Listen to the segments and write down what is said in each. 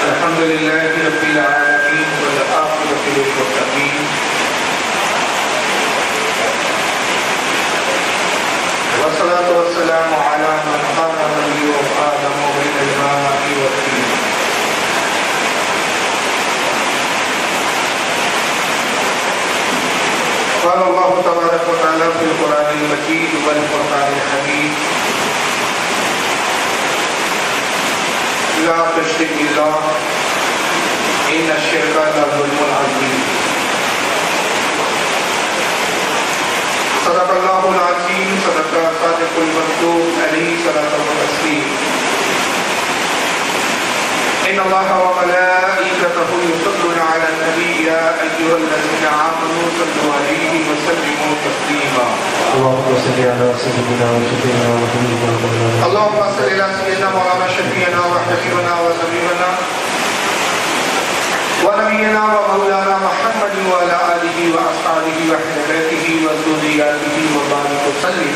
الحمد لله رب العالمين والعاقبة للمتقين والصلاة والسلام على من قام نبي آدم بين الماء والطين. قال الله تبارك وتعالى في القرآن المجيد والفرقان الحميد: لا تشرك بالله إن الشرك لظلم عظيم. صدق الله العظيم. صدق صادق المصدوق عليه الصلاة والتسليم. إن الله وملائكته يصلون على النبي يا أيها الذين آمنوا صلوا عليه وسلموا تسليما. اللهم صل على سيدنا وشفيعنا وحبيبنا ومولانا اللهم صل على سيدنا مولانا شفيعنا وحبيبنا وسليمنا ونبينا ومولانا محمد وعلى آله وأصحابه وأهل بيته وذرياته وبارك وسلم.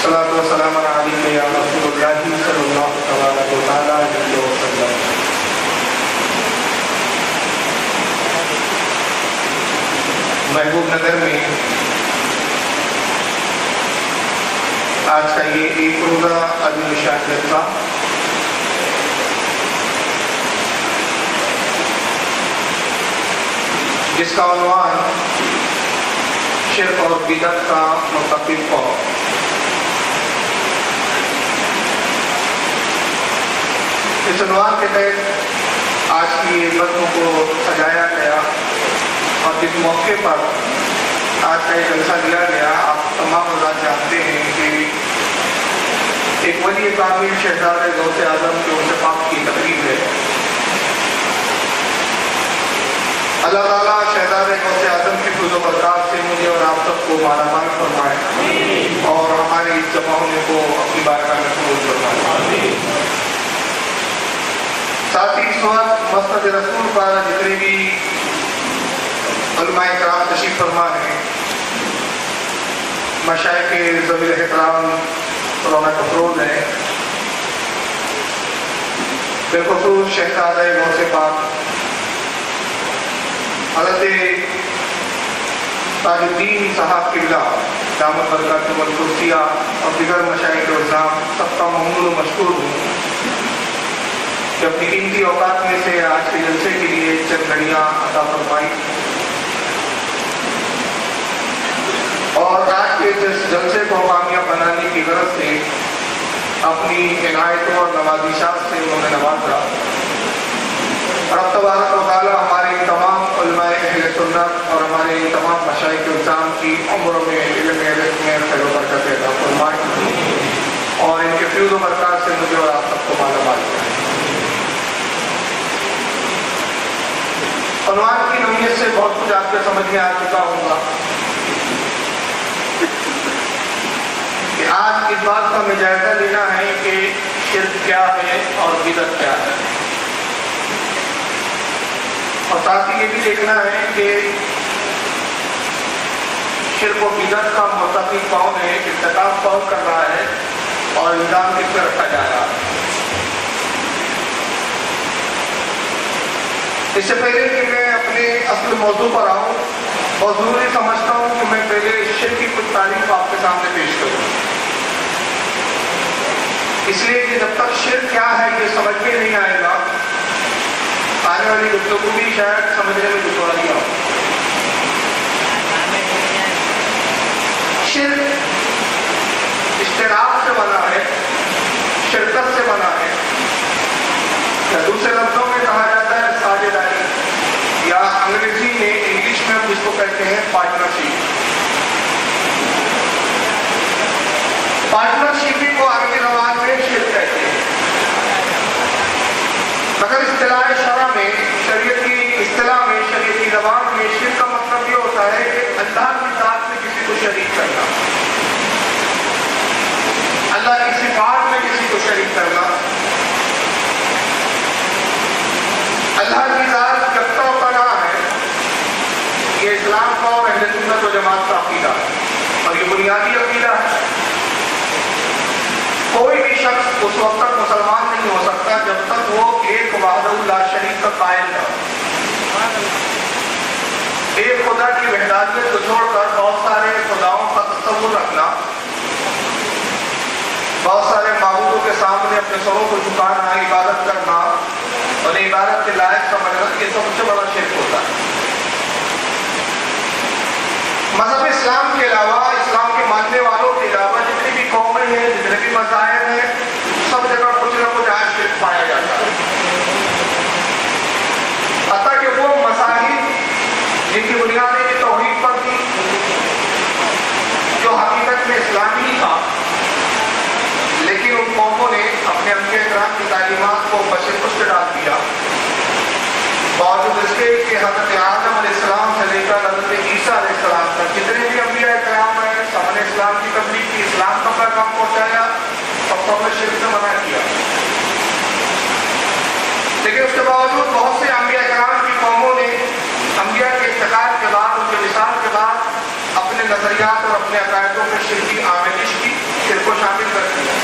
صلاة وسلام عليك يا رسول الله صلى الله تبارك وتعالى عليه وسلم. محبوب نگر میں آج کا یہ ایک روزہ عظیم شان جلسہ جس کا عنوان شرک اور بدعت کا متفق ہو. اس عنوان کے تحت آج کی باتوں کو سجایا گیا اور جس موقع پر آج کا یہ جلسہ لیا گیا. آپ تمام حضرات جانتے ہیں کہ ایک ولی کامل شہزادہ غوث اعظم کے عرص پاک کی تقریب ہے. اللہ تعالیٰ شہزادہ غوث اعظم کی فضل و برکات سے مجھے اور آپ سب کو مالا مال فرمائے اور ہمارے اس جمع ہونے کو اپنی بارگاہ میں قبول فرمائے. ساتھ ہی اس وقت مسند رسول پر جتنے بھی علماء کرام تشریف فرما ہیں، مشائخ ذوی الاحترام رونق افروز ہیں، بالخصوص شہزادہ غوث پاک حضرت تاج الدین صاحب قبلہ دامت برکاتہم القدسیہ اور دیگر مشائخ اعظام، سب کا ممنون و مشکور ہوں کہ اپنی قیمتی اوقات میں سے آج کے جلسے کے لیے چند گھڑیاں عطا فرمائی اور آج کے اس جلسے کو کامیاب بنانے کی غرض سے اپنی عنایتوں اور نوازشات سے انہوں نے نوازا. رب تبارک و تعالیٰ ہمارے تمام علماء اہل سنت اور ہمارے تمام مشائخ اعظام کی عمروں میں علم رزق میں خیر و برکت عطا فرمائے اور ان کے فیض و برکات سے مجھے اور آپ سب کو مالا مال کرے. عنوان کی نوعیت سے بہت کچھ آپ کے سمجھ میں آ چکا ہوگا کہ آج اس بات کا ہمیں جائزہ لینا ہے کہ شرک کیا ہے اور بدعت کیا ہے، اور ساتھ ہی یہ بھی دیکھنا ہے کہ شرک و بدعت کا مرتکب کون ہے، ارتکاب کون کر رہا ہے اور الزام کس پہ رکھا جا رہا ہے. اس سے پہلے کہ میں اپنے اصل موضوع پر آؤں، بہت ضروری سمجھتا ہوں کہ میں پہلے شرک کی کچھ تعریف آپ کے سامنے پیش کروں، اس لیے کہ جب تک شرک کیا ہے یہ سمجھ میں نہیں آئے گا آنے والی گفتگو بھی شاید سمجھنے میں دشواری ہو. شرک اشتراک سے بنا ہے، شرکت سے بنا ہے، یا دوسرے لفظوں میں کہا جاتا ہے ساجھیداری، یا انگریزی میں انگلش میں جس کو کہتے ہیں پارٹنرشپ. پارٹنرشپ کو عربی زبان میں شرک کہتے ہیں. مگر اصطلاح شرع میں، شریعتی اصطلاح میں، شریعتی زبان میں شرک کا مطلب یہ ہوتا ہے کہ اللہ کی ذات میں کسی کو شریک کرنا، اللہ کی صفات میں کسی کو شریک کرنا. اللہ کی ذات یکتا و تنہا ہے. یہ اسلام کا اور اہل سنت و جماعت کا عقیدہ ہے اور یہ بنیادی عقیدہ ہے. کوئی بھی شخص اس وقت تک مسلمان نہیں ہو سکتا جب تک وہ ایک وحدہ لا شریک کا قائل نہ ہو. ایک خدا کی وحدانیت کو چھوڑ کر بہت سارے خداؤں کا تصور رکھنا، بہت سارے معبودوں کے سامنے اپنے سروں کو جھکانا، عبادت کرنا اور عبادت کے لائق سمجھنا، یہ سب سے بڑا شرک ہوتا ہے. مذہب اسلام کے علاوہ، اسلام کے ماننے والوں کے علاوہ جتنی بھی قومیں ہیں، جتنے بھی مذاہب ہیں، سب جگہ کچھ نہ کچھ آج شرک پایا جاتا ہے. حتیٰ کہ وہ مذاہب جن کی بنیادیں کی توحید پر تھی، جو حقیقت میں اسلامی ہی تھا، لیکن ان قوموں نے اپنے انبیاء کرام کی تعلیمات کو بشر پشت ڈال دیا. باوجود اس کے کہ حضرت آدم علیہ السلام سے لے کر حضرت عیسیٰ علیہ السلام تک جتنے بھی انبیاء کرام ہیں، سب نے اسلام کی تبلیغ کی، اسلام کا پیغام پہنچایا، سب نے شرک سے منع کیا. لیکن اس کے باوجود بہت سے انبیاء کرام کی قوموں نے انبیاء کے انتقال کے بعد، ان کے وصال کے بعد اپنے نظریات اور اپنے عقائدوں میں شرکی آمیزش کی، شرک کو شامل کر دیا.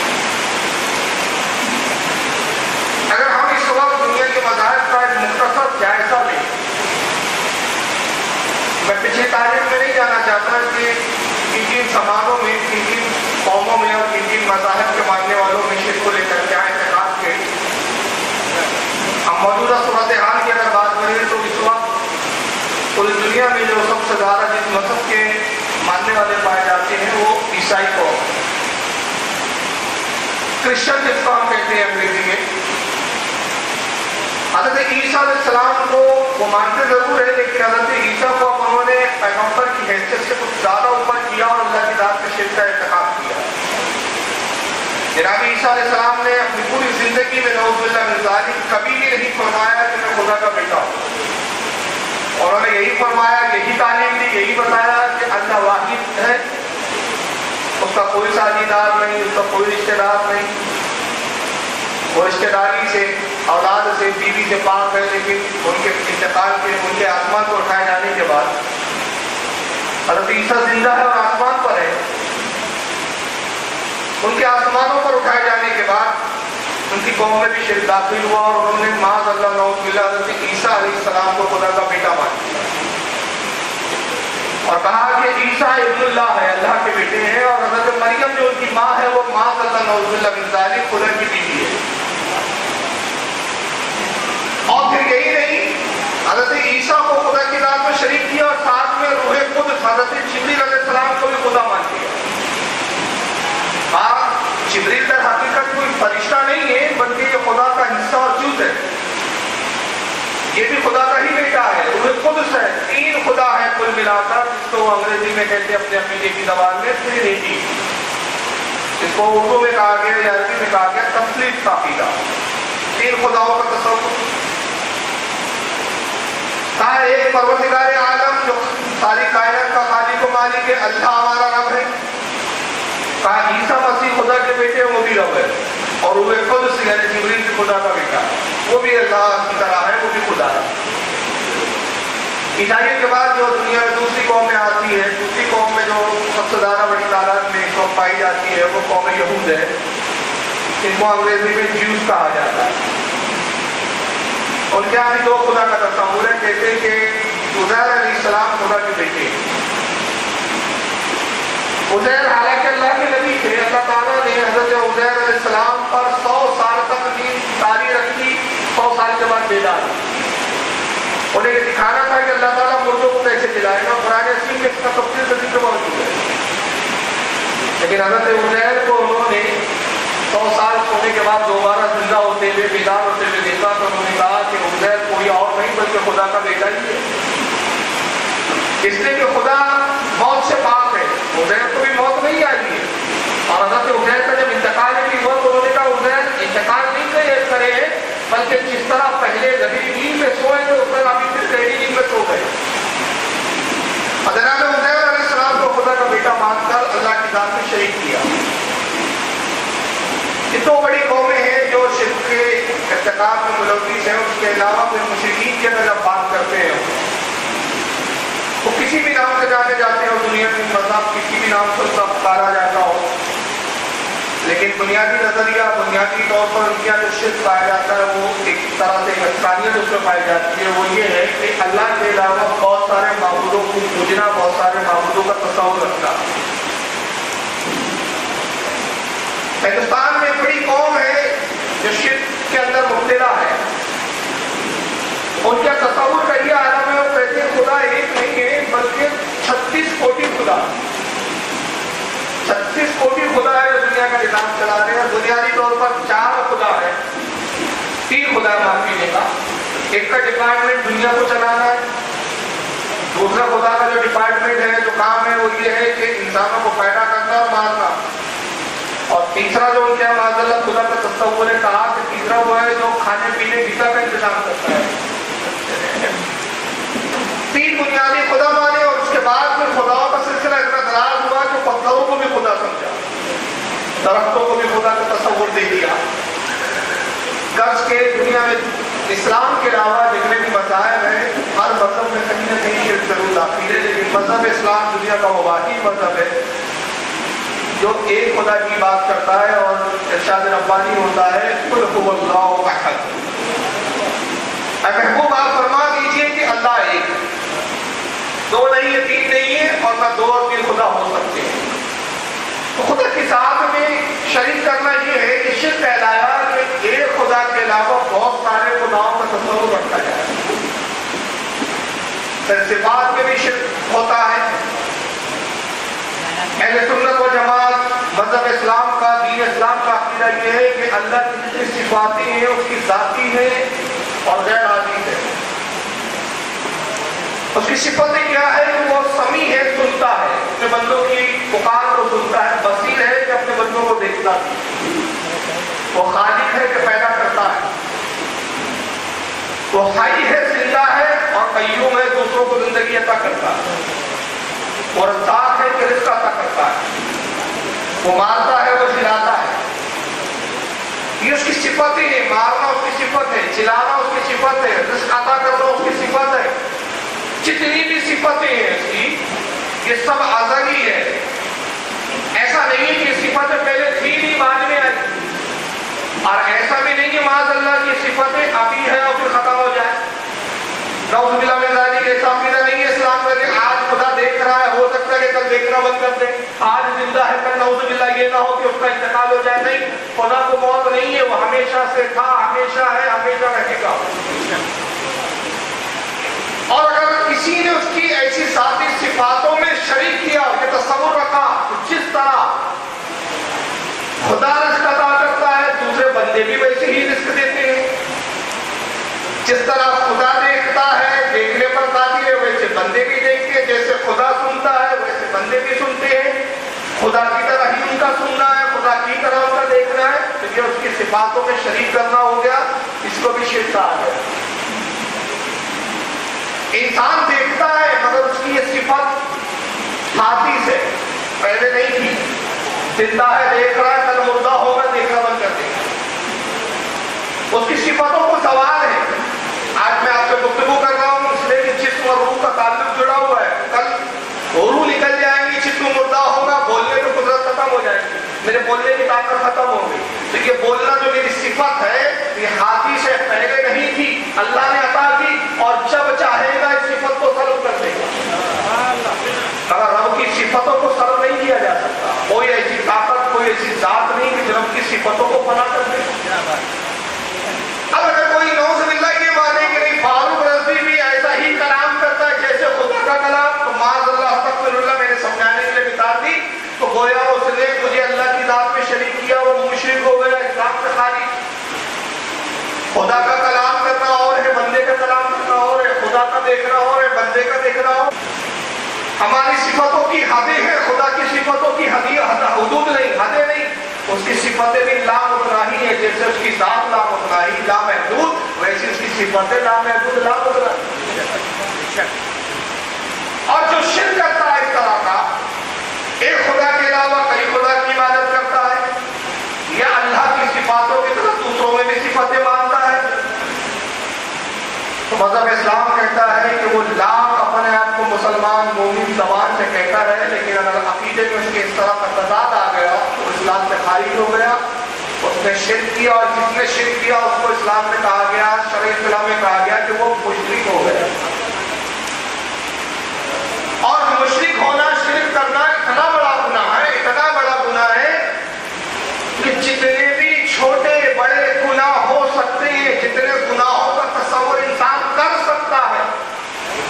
اگر ہم اس وقت دنیا کے مذاہب کا ایک مختصر جائزہ لیں، میں پچھلی تاریخ میں نہیں جانا چاہتا کہ کن کن زمانوں میں، کن کن قوموں میں اور کن کن مذاہب کے ماننے والوں میں شرک کو لے کر کیا اعتقاد تھے. ہم موجودہ صورتحال کی اگر بات کریں تو اس وقت پوری دنیا میں جو سب سے زیادہ جس مذہب کے ماننے والے پائے جاتے ہیں وہ عیسائی قوم، کرسچن جس کو ہم کہتے ہیں انگریزی میں. حضرت عیسیٰ علیہ السلام کو وہ مانتے ضرور ہے، لیکن حضرت عیسیٰ کو اب انہوں نے پیغمبر کی حیثیت سے کچھ زیادہ اوپر کیا اور اللہ کی ذات کے شرک کا اعتقاد کیا. جناب عیسیٰ علیہ السلام نے اپنی پوری زندگی میں نعوذ باللہ من ذالک کبھی بھی نہیں فرمایا کہ میں خدا کا بیٹا ہوں. انہوں نے یہی فرمایا، یہی تعلیم دی، یہی بتایا کہ اللہ واحد ہے، اس کا کوئی ساجی دار نہیں، اس کا کوئی رشتہ دار نہیں. وہ رشتہ داری سے، اولاد سے، بیوی سے پاک ہے، لیکن ان کے انتقال کے، ان کے آسمان پر اٹھائے جانے کے بعد حضرت عیسیٰ زندہ ہے اور آسمان پر ہے. ان کے آسمانوں پر اٹھائے جانے کے بعد ان کی قوم میں بھی شرک داخل ہوا اور انہوں نے معاذ اللہ نعوذ باللہ حضرت عیسیٰ علیہ السلام کو خدا کا بیٹا مان دیا اور کہا کہ عیسیٰ ابن اللہ ہے، اللہ کے بیٹے ہیں. اور حضرت مریم جو ان کی ماں ہے وہ معاذ اللہ نعوذ باللہ من ذالک خدا کی بیوی ہے. اور پھر یہی نہیں، حضرت عیسیٰ کو خدا کی ذات میں شریک کیا اور ساتھ میں روح قدس حضرت جبریل علیہ السلام کو بھی خدا مان دیا. جبریل در حقیقت کوئی فرشتہ نہیں ہے، بلکہ یہ خدا کا حصہ اور جز ہے. یہ بھی خدا کا ہی بیٹا ہے، روح قدس ہے. تین خدا ہے کل ملا کر، جس کو انگریزی میں کہتے ہیں اپنے عقیدے کی زبان میں ٹرینٹی. اس کو اردو میں کہا گیا یا عربی میں کہا گیا تثلیث کا عقیدہ. تین خداؤں کا تصور. کہا ایک پروردگار عالم جو ساری کائنات کا خالق و مالک ہے، اللہ ہمارا رب ہے. کہا عیسیٰ مسیح خدا کے بیٹے وہ بھی رب ہے، اور روح قدس یعنی جبریل بھی خدا کا بیٹا ہے، وہ بھی اللہ کی طرح ہے، وہ بھی خدا ہے. عیسائیت کے بعد جو دنیا میں دوسری قوم میں آتی ہے، دوسری قوم میں جو سب سے زیادہ بڑی تعداد میں قوم پائی جاتی ہے وہ قوم یہود ہے. ان کو انگریزی میں جیوز کہا جاتا ہے. ان کے یہاں دو خدا کا تصور ہے. کہتے ہیں کہ عزیر علیہ السلام خدا کے بیٹے. عزیر حالانکہ اللہ کے نبی تھے، اللہ تعالیٰ نے حضرت عزیر علیہ السلام پر 100 سال تک دین جاری رکھی، 100 سال کے بعد بیدار ہوئے. انہیں یہ دکھانا تھا کہ اللہ تعالیٰ مردوں کو کیسے جلائے گا. قرآن حکیم میں اس کا تفصیل سے ذکر موجود ہے. لیکن حضرت عزیر کو انہوں نے 100 سال ہونے کے بعد دوبارہ زندہ ہوتے ہوئے، بیدار ہوتے ہوئے دیکھا تو انہوں نے کہا کہ عزیر کوئی اور نہیں بلکہ خدا کا بیٹا ہی ہے. اس لیے کہ خدا موت سے پاک ہے، عزیر کو بھی موت نہیں آئی ہے. اور حضرت عزیر کا جب انتقال کی ہوا تو انہوں نے کہا عزیر انتقال نہیں کرے بلکہ جس طرح پہلے گہری نیند میں سوئے تھے اس طرح ابھی پھر گہری نیند میں سو گئے. حضرت عزیر علیہ السلام کو خدا کا بیٹا مان کر اللہ کی ذات میں شریک کیا. یہ دو بڑی قومیں ہیں جو شرک کے ارتکاب میں ملوث ہیں. اس کے علاوہ پھر مشرکین کی اگر جب بات کرتے ہیں وہ کسی بھی نام سے جانے جاتے ہیں اور دنیا میں مذہب کسی بھی نام سے ان کا پکارا جاتا ہو، لیکن بنیادی نظریہ بنیادی طور پر ان کا جو شرک پایا جاتا ہے وہ ایک طرح سے انسانیت اس میں پائی جاتی ہے. وہ یہ ہے کہ اللہ کے علاوہ بہت سارے معبودوں کو پوجنا، بہت سارے معبودوں کا تصور رکھنا. ہندوستان میں ایک بڑی قوم ہے جو شرک کے اندر مبتلا ہے. ان کا تصور کا یہ عالم ہے، وہ کہتے ہیں خدا ایک نہیں ہے بلکہ 36 کوٹی خدا. 36 کوٹی خدا ہے جو دنیا کا نظام چلا رہے ہیں. بنیادی طور پر 4 خدا ہے، 3 خدا معافی دے گا. ایک کا ڈپارٹمنٹ دنیا کو چلانا ہے، دوسرا خدا کا جو ڈپارٹمنٹ ہے جو کام ہے وہ یہ ہے کہ انسانوں کو پیدا کرنا اور مارنا، اور تیسرا جو ان کے معاذ اللہ خدا کا تصور نے کہا کہ تیسرا وہ ہے جو کھانے پینے غذا کا انتظام کرتا ہے. 3 بنیادی خدا مانے اور اس کے بعد پھر خداؤں کا سلسلہ اتنا دراز ہوا کہ پتھروں کو بھی خدا سمجھا، درختوں کو بھی خدا کا تصور دے دیا. غرض کے دنیا میں اسلام کے علاوہ جتنے بھی مذاہب ہیں ہر مذہب میں کہیں نہ کہیں شرک ضرور داخل ہے، لیکن مذہب اسلام دنیا کا وہ واحد مذہب ہے جو ایک خدا کی بات کرتا ہے اور ارشاد ربانی ہوتا ہے قل هو اللہ احد. اے محبوب آپ فرما دیجئے کہ اللہ ایک ہے، 2 نہیں ہے، 3 نہیں ہے، اور نہ 2 اور 3 خدا ہو سکتے ہیں. تو خدا کی ذات میں شریک کرنا یہ ہے کہ شرک کہلایا کہ ایک خدا کے علاوہ بہت سارے خداؤں کا تصور رکھا جائے. پھر صفات میں بھی شرک ہوتا ہے. اہل سنت و جماعت مذہب اسلام کا دین اسلام کا عقیدہ یہ ہے کہ اللہ کی جتنی صفاتیں ہیں اس کی ذاتی ہے اور غیر ذاتی ہے. اس کی صفتیں کیا ہے کہ وہ سمیع ہے، سنتا ہے، اپنے بندوں کی پکار کو سنتا ہے، بصیر ہے کہ اپنے بندوں کو دیکھتا ہے، وہ خالق ہے کہ پیدا کرتا ہے، وہ حی ہے زندہ ہے اور قیوم ہے دوسروں کو زندگی عطا کرتا ہے، وہ رزاق ہے کہ رزق عطا کرتا ہے، وہ مارتا ہے وہ جلاتا ہے. یہ اس کی صفتیں ہیں. مارنا اس کی صفت ہے، جلانا اس کی صفت ہے، رزق عطا کرنا اس کی صفت ہے. جتنی بھی صفتیں ہیں اس کی یہ سب ازلی ہے. ایسا نہیں ہے کہ صفتیں پہلے تھی نہیں بعد میں آئی، اور ایسا بھی نہیں کہ معاذ اللہ کی صفتیں ابھی ہے اور پھر ختم ہو جائے. نعوذ باللہ من ذالک. ایسا عقیدہ نہیں ہے اسلام کا کہ آج خدا دیکھ رہا ہے، ہو سکتا ہے کہ کل دیکھنا بند کر دے. آج زندہ ہے کل نعوذ باللہ یہ نہ ہو کہ اس کا انتقال ہو جائے. نہیں، خدا کو موت نہیں ہے، وہ ہمیشہ سے تھا، ہمیشہ ہے، ہمیشہ رہے گا. اور اگر کسی نے اس کی ایسی ذاتی صفاتوں میں شریک کیا، یہ تصور رکھا جس طرح خدا رزق عطا کرتا ہے دوسرے بندے بھی ویسے ہی رزق دیتے ہیں، جس طرح خدا دیکھتا ہے دیکھنے پر قادر ہے ویسے بندے بھی دیکھتے ہیں، جیسے خدا سنتا ہے ویسے بندے بھی سنتے ہیں، خدا کی طرح ہی ان کا سننا ہے، خدا کی طرح ان کا دیکھنا ہے. تو یہ اس کی صفاتوں میں شریک کرنا ہو گیا، اس کو بھی شرک کہا گیا. انسان دیکھتا ہے مگر اس کی یہ صفت ہاتھی سے پہلے نہیں تھی. زندہ ہے دیکھ رہا ہے، کل مردہ ہوگا دیکھنا بند کر دے گا. اس کی صفتوں کو سوال ہے. آج میں آپ سے گفتگو کر رہا ہوں اس لیے کہ جسم اور روح کا تعلق جڑا ہوا ہے. کل روح نکل جائیں گی، جسم مردہ ہوگا، بولنے کی قدرت ختم ہو جائے گی، میرے بولنے کی طاقت ختم ہوگی. تو یہ بولنا جو میری صفت ہے یہ ہاتھی سے پہلے نہیں تھی، اللہ نے عطا کی، اور جب چاہے گا اس صفت کو سلب کر دے گا. اگر رب کی صفتوں کو سلب نہیں کیا جا سکتا، کوئی ایسی طاقت کوئی ایسی ذات نہیں کہ رب کی صفتوں کو فنا کر دے. اب اگر کوئی نعوذ باللہ یہ مانے کہ نہیں فاروق رضوی بھی ایسا ہی کلام کرتا ہے جیسے خدا کا کلام، تو معاذ اللہ استغفر اللہ میں نے سمجھانے کے لیے مثال دی تو گویا اس نے مجھے اللہ کی ذات میں شریک کیا، وہ مشرک ہو گیا، اسلام سے خارج. ہماری صفتوں کی حدیں ہیں، خدا کی صفتوں کی حدود نہیں، حدیں نہیں. اس کی صفتیں بھی لامتناہی ہے، جیسے اس کی ذات لامتناہی لامحدود، ویسے اس کی صفتیں لامحدود لامتناہی. اور جو شرک کرتا ہے اس طرح کا، ایک خدا کے علاوہ کئی خدا کی عبادت کرتا ہے، یا اللہ کی صفاتوں کی طرح دوسروں میں بھی صفتیں مانتا ہے، تو مذہب اسلام کہتا ہے کہ وہ لاکھ اپنے آپ کو مسلمان مومن زبان سے کہتا رہے، لیکن اگر عقیدے میں اس کے اس طرح کا تضاد آ گیا تو اسلام سے خارج ہو گیا. اس نے شرک کیا، اور جس نے شرک کیا اس کو اسلام میں کہا گیا، شرع اسلام میں کہا گیا کہ وہ مشرک ہو گیا. اور مشرک ہونا، شرک کرنا اتنا بڑا گناہ ہے، اتنا بڑا گناہ ہے کہ جتنے بھی چھوٹے بڑے گناہ ہو سکتے ہیں، جتنے گناہوں کا تصور انسان کر سکتا ہے،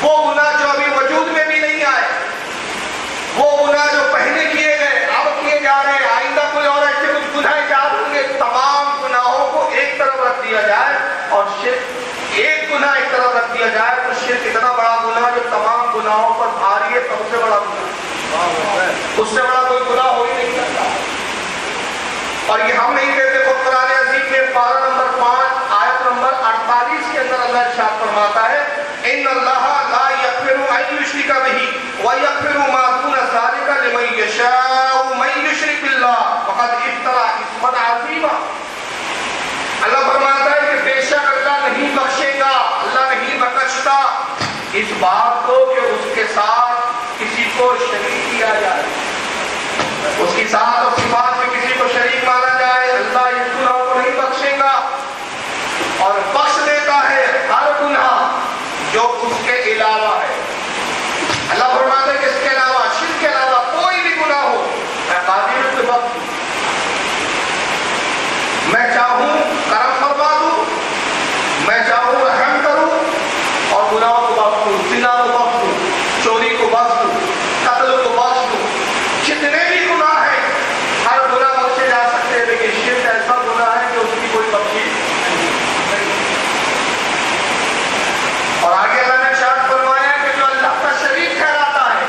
وہ گناہ جو ابھی وجود میں بھی نہیں آئے، وہ گناہ جو پہلے کیے گئے اب کیے جا رہے ہیں، آئندہ کوئی اور ایسے کچھ گناہ ایجاد ہوں گے، تمام گناہوں کو ایک طرف رکھ دیا جائے اور شرک ایک گناہ ایک طرف رکھ دیا جائے تو شرک اتنا بڑا گناہ جو تمام گناہوں پر بھاری ہے، سب سے بڑا گناہ، اس سے بڑا کوئی گناہ ہو ہی نہیں سکتا. اور یہ ہم نہیں کہتے، خود قرآن عظیم میں پارہ نمبر 5 آیت نمبر 48 کے اندر اللہ ارشاد فرماتا ہے، ان اللہ لا یغفر ان یشرک بہ ویغفر ما دون ذلک لمن یشاء من یشرک باللہ فقد افتری اثما عظیما. اللہ فرماتا ہے کہ بے شک اللہ نہیں بخشے گا، اللہ نہیں بخشتا اس بات کو کہ اس کے ساتھ کسی کو شریک کیا جائے، اس کی ذات اور صفات میں کسی کو شریک مانا جائے. اللہ اس گناہ کو نہیں بخشے گا اور بخش دیتا ہے ہر گناہ جو اس کے علاوہ ہے. اللہ فرماتا ہے کہ اس کے علاوہ، شرک کے علاوہ کوئی بھی گناہ ہو میں قادر ہوں کہ بخش دوں، میں چاہوں کرم فرما دوں، میں چاہوں رحم کروں اور گناہوں کو بخش دوں، زنا کو بخش دوں، چوری کو بخش دوں، قتل کو بخش دوں. جتنے بھی گناہ ہیں ہر گناہ بخشے جا سکتے ہیں، لیکن شرک ایسا گناہ ہے کہ اس کی کوئی بخشش نہیں. اور آگے اللہ نے ارشاد فرمایا کہ جو اللہ کا شریک ٹھہراتا ہے،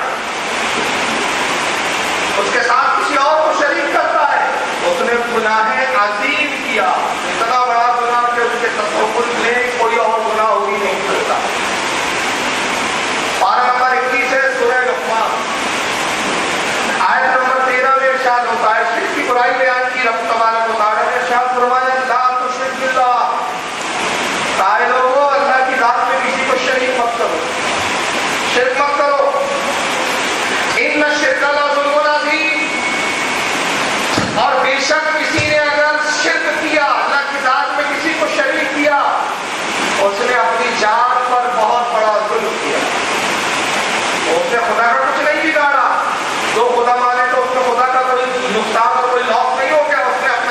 اس کے ساتھ کسی اور کو شریک کرتا ہے، اس نے گناہ عظیم کیا، اتنا بڑا گناہ کہ اس کے تصور میں کوئی اور گناہ ہو ہی نہیں سکتا. پارہ نمبر 21 ہے سورہ لقمان، آیت نمبر 13 میں ارشاد ہوتا ہے، شرک کی برائی بیان کی رب تبارک و تعالیٰ نے ارشاد فرمایا، لا تشرک باللہ، سارے لوگوں اللہ کی ذات میں کسی کو شریک مت کرو، شرک مت کرو. ان الشرک لظلم عظیم، اور بے شک کسی نے اگر شرک کیا، اللہ کی ذات میں کسی کو شریک کیا، اس نے اپنی جان پر بہت بڑا ظلم کیا. اس نے خدا کا کچھ نہیں بگاڑا، جو خدا مانے تو اس میں خدا کا کوئی نقصان اور کوئی لاس نہیں ہو گیا، اس نے اپنی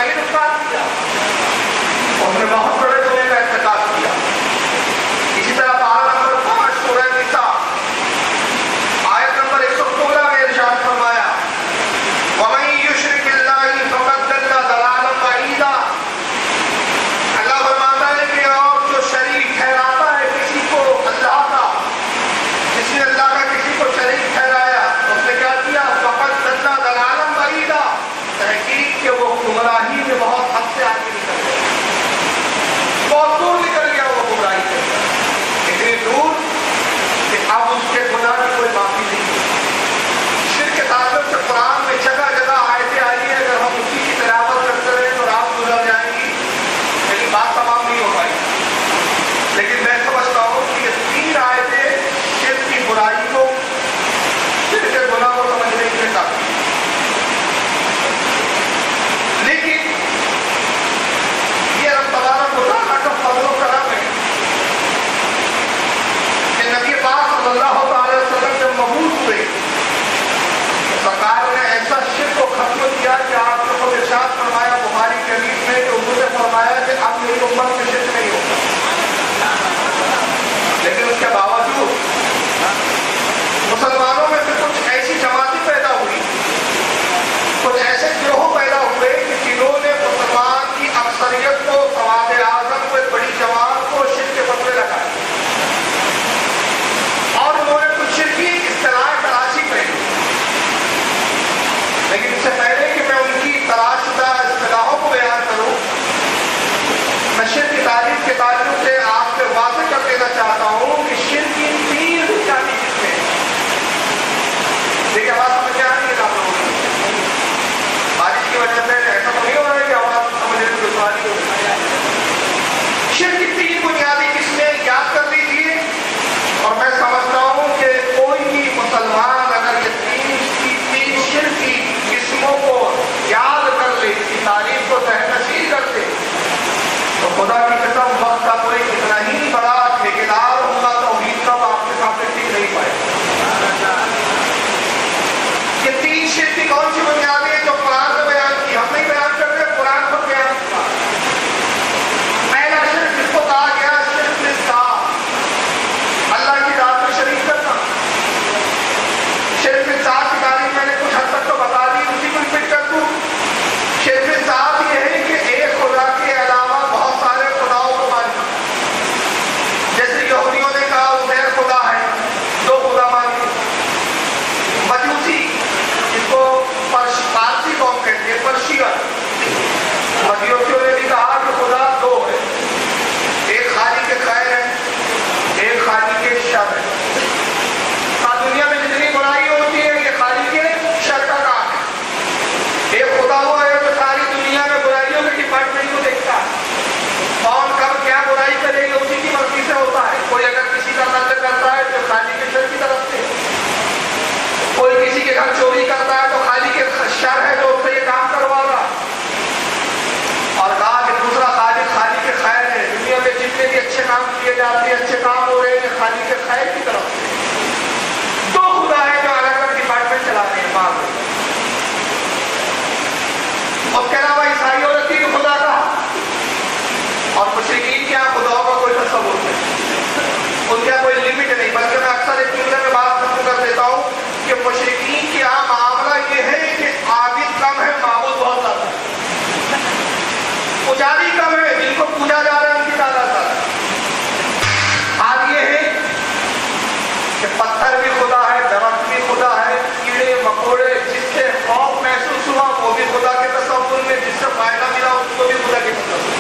کہ پتھر بھی خدا ہے، درخت بھی خدا ہے، کیڑے مکوڑے جس سے خوف محسوس ہوا وہ بھی خدا کے تصور میں، جس سے فائدہ ملا اس کو بھی خدا کے تصور میں.